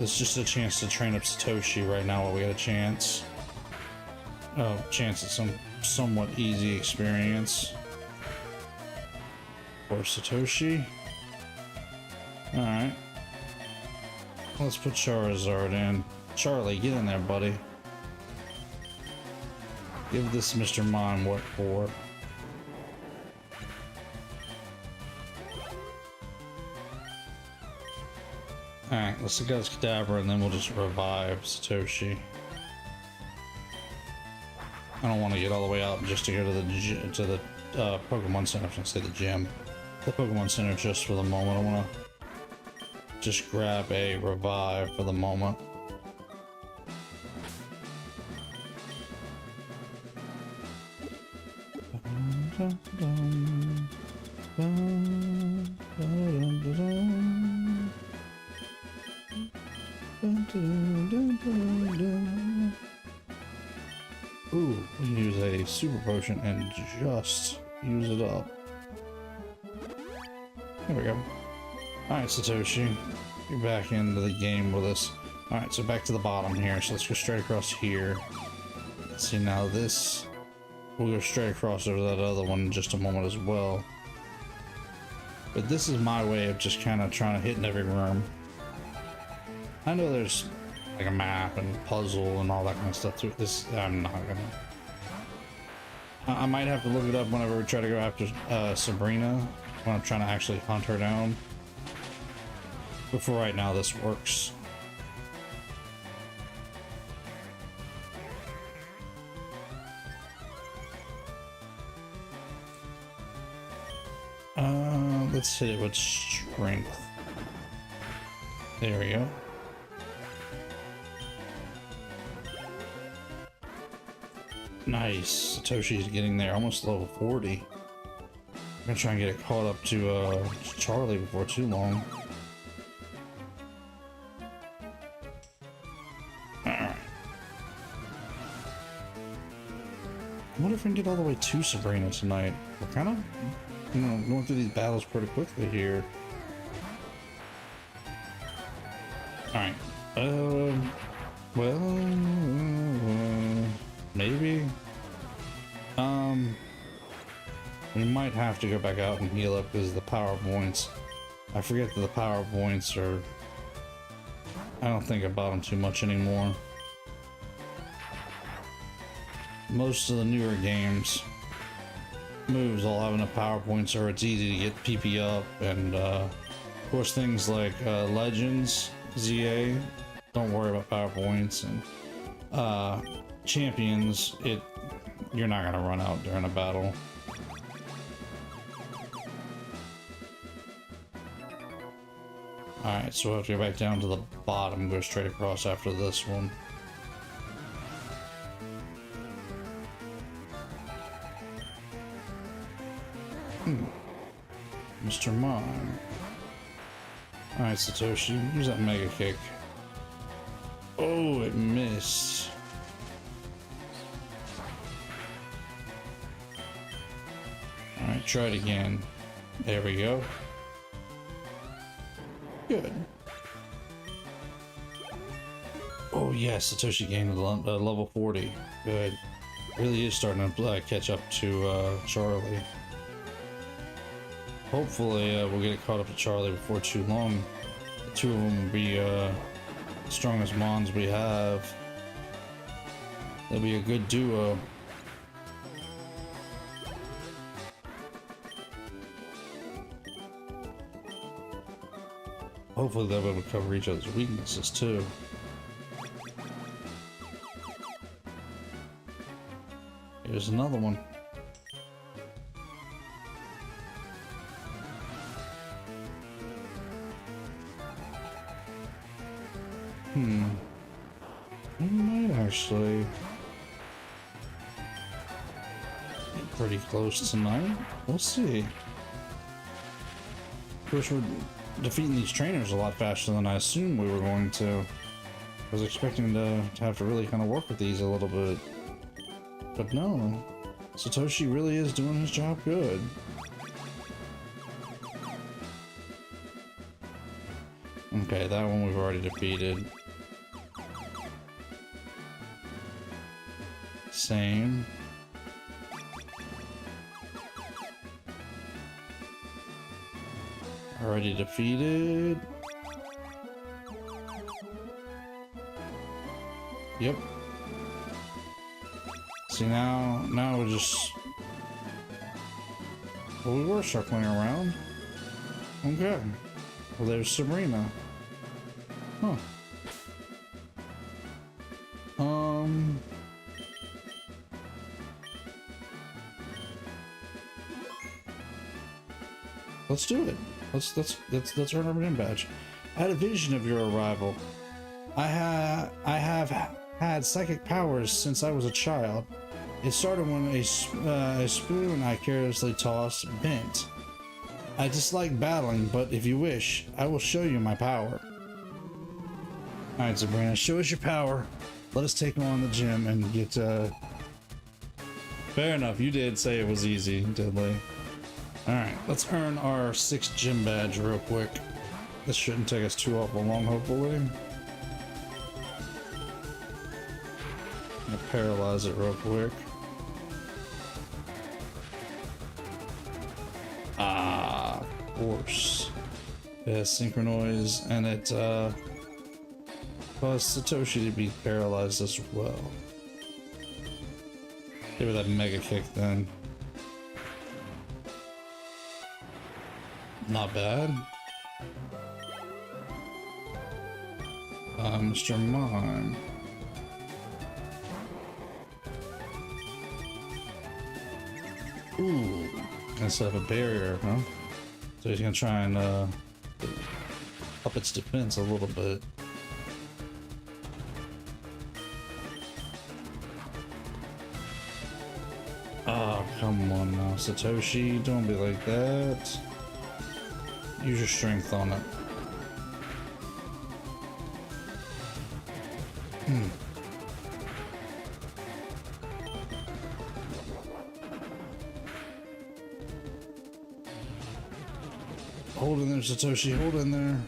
It's just a chance to train up Satoshi right now while we got a chance. Oh, chance at some somewhat easy experience. For Satoshi. Alright. Let's put Charizard in. Charlie, get in there, buddy. Give this Mr. Mime what for. Alright, let's get his Kadabra and then we'll just revive Satoshi. I don't want to get all the way out just to go to the Pokemon Center. I was gonna say the gym. The Pokemon Center just for the moment. I want to just grab a revive for the moment. Ooh, we can use a super potion and just use it up. There we go. Alright, Satoshi, you're back into the game with us. Alright, so back to the bottom here. So let's go straight across here. Let's see, now this, we'll go straight across over that other one in just a moment as well. But this is my way of just kind of trying to hit in every room. I know there's like a map and puzzle and all that kind of stuff to this. I'm not gonna. I might have to look it up whenever we try to go after Sabrina, when I'm trying to actually hunt her down. But for right now, this works. Let's hit it with strength. There we go. Nice. Satoshi's getting there, almost level 40. I'm gonna try and get it caught up to Charlie before too long. Alright. I wonder if we can get all the way to Sabrina tonight. We're kind of, you know, going through these battles pretty quickly here. Alright. Well, maybe. We might have to go back out and heal up because the power points. I forget that the power points are. I don't think about them too much anymore. Most of the newer games moves all have enough power points, or it's easy to get PP up, and of course things like Legends, ZA, don't worry about power points, and Champions, you're not gonna run out during a battle. Alright, so we'll have to go back down to the bottom, go straight across after this one. Mr. Mime. Alright, Satoshi, use that Mega Kick. Oh, it missed. Alright, try it again. There we go. Good. Oh yes, Satoshi gained level 40. Good. Really is starting to catch up to Charlie. Hopefully we'll get it caught up to Charlie before too long. The two of them will be the strongest mons we have. They'll be a good duo. Hopefully they'll be able to cover each other's weaknesses too. Here's another one. We might actually get pretty close tonight. We'll see. Of course, we're defeating these trainers a lot faster than I assumed we were going to. I was expecting to have to really kind of work with these a little bit. But no, Satoshi really is doing his job good. Okay, that one we've already defeated. Same. Already defeated. Yep. See, now we're just... Well, we were circling around. Okay. Well, there's Sabrina. Huh. Let's do it. Let's earn our gym badge. I had a vision of your arrival. I have had psychic powers since I was a child. It started when a spoon I carelessly tossed bent. I dislike battling, but if you wish, I will show you my power. Alright, Sabrina, show us your power. Let us take on the gym and get, Fair enough, you did say it was easy, didn't we? Alright, let's earn our 6th gym badge real quick. This shouldn't take us too awful long, hopefully. I'm gonna paralyze it real quick. Ah, of course. It has Synchronize, and it caused Satoshi to be paralyzed as well. Give it that Mega Kick then. Not bad. Mr. Mime. Ooh, gonna set up a barrier, huh? So he's gonna try and up its defense a little bit. Oh, come on now, Satoshi, don't be like that. Use your strength on it. Hold in there, Satoshi, hold in there.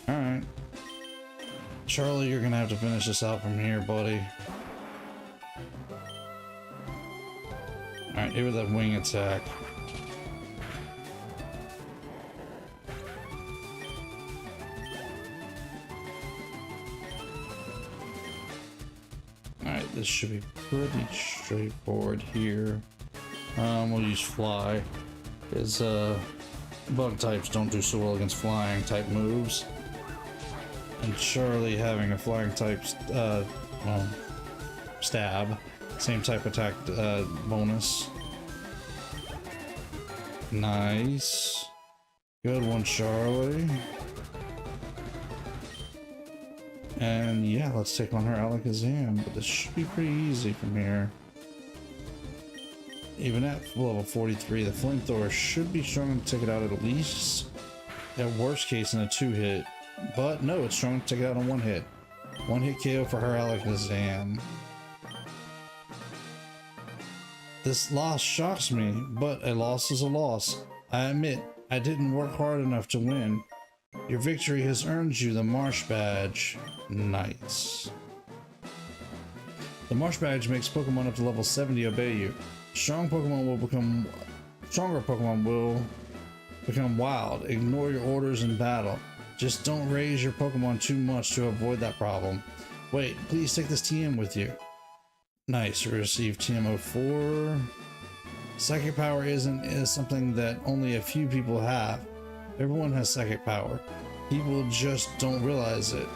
Alright. Charlie, you're gonna have to finish this out from here, buddy. Alright, here with that wing attack. Alright, this should be pretty straightforward here. We'll use fly. Because bug types don't do so well against flying type moves. And Charlie having a flying type stab, same type attack bonus. Nice. Good one, Charlie. And yeah, let's take on her Alakazam, but this should be pretty easy from here. Even at level 43, the flamethrower should be strong enough to take it out at least, at worst case, in a 2-hit. But no, it's strong enough to take it out in 1 hit. 1-hit KO for her Alakazam. This loss shocks me, but a loss is a loss. I admit, I didn't work hard enough to win. Your victory has earned you the Marsh Badge. Nice. The Marsh Badge makes Pokemon up to level 70 obey you. Stronger Pokemon will become wild. Ignore your orders in battle. Just don't raise your Pokemon too much to avoid that problem. Wait, please take this TM with you. Nice, receive TM04. Psychic power is something that only a few people have. Everyone has psychic power. People just don't realize it.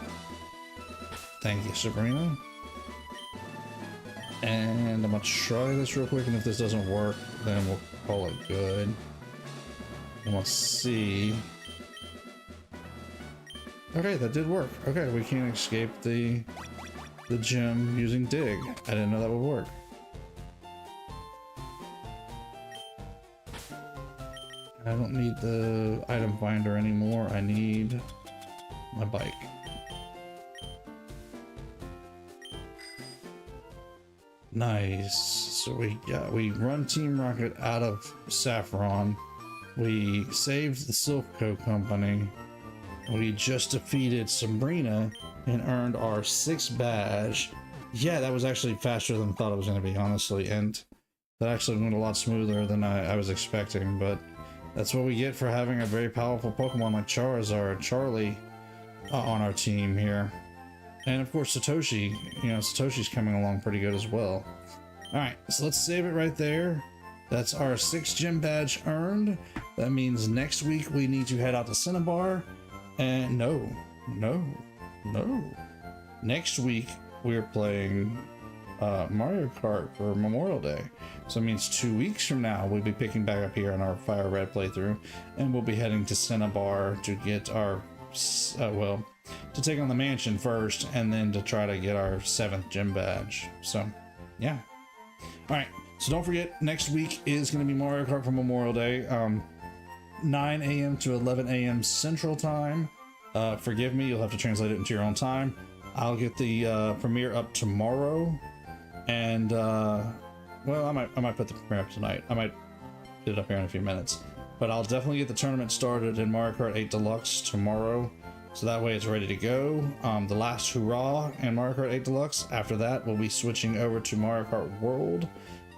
Thank you, Sabrina. And I'm gonna try this real quick, and if this doesn't work, then we'll call it good. And we'll see. Okay, that did work. Okay, we can't escape the gym using dig. I didn't know that would work. I don't need the item finder anymore. I need my bike. Nice. So we run Team Rocket out of Saffron. We saved the Silph Company. We just defeated Sabrina and earned our 6th badge. Yeah, that was actually faster than I thought it was going to be, honestly, and that actually went a lot smoother than I was expecting, but that's what we get for having a very powerful Pokemon like Charlie on our team here. And of course Satoshi, Satoshi's coming along pretty good as well. Alright, so let's save it right there. That's our 6th gym badge earned. That means next week we need to head out to Cinnabar. And no. Next week we're playing Mario Kart for Memorial Day. So it means 2 weeks from now we'll be picking back up here on our Fire Red playthrough. And we'll be heading to Cinnabar to get our, to take on the mansion first, and then to try to get our 7th gym badge. So, yeah. Alright, so don't forget, next week is going to be Mario Kart for Memorial Day. 9 a.m. to 11 a.m. Central Time. Forgive me, you'll have to translate it into your own time. I'll get the premiere up tomorrow. And, well, I might put the premiere up tonight. I might get it up here in a few minutes. But I'll definitely get the tournament started in Mario Kart 8 Deluxe tomorrow. So that way it's ready to go. The last hurrah in Mario Kart 8 Deluxe. After that, we'll be switching over to Mario Kart World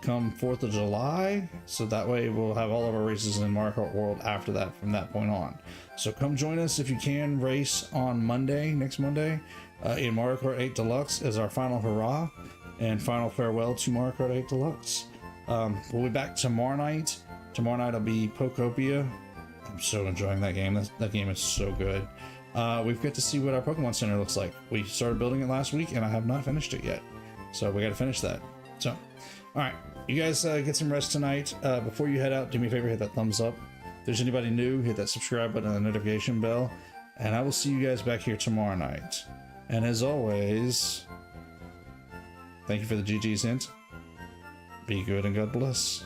come 4th of July. So that way we'll have all of our races in Mario Kart World after that, from that point on. So come join us if you can. Race on Monday, next Monday, in Mario Kart 8 Deluxe as our final hurrah and final farewell to Mario Kart 8 Deluxe. We'll be back tomorrow night. Tomorrow night will be Pokopia. I'm so enjoying that game. That game is so good. We've got to see what our Pokemon Center looks like. We started building it last week and I have not finished it yet. So we got to finish that. So, alright. you guys get some rest tonight. Before you head out, do me a favor, hit that thumbs up. If there's anybody new, hit that subscribe button and the notification bell. And I will see you guys back here tomorrow night. And as always, thank you for the GG's hint. Be good and God bless.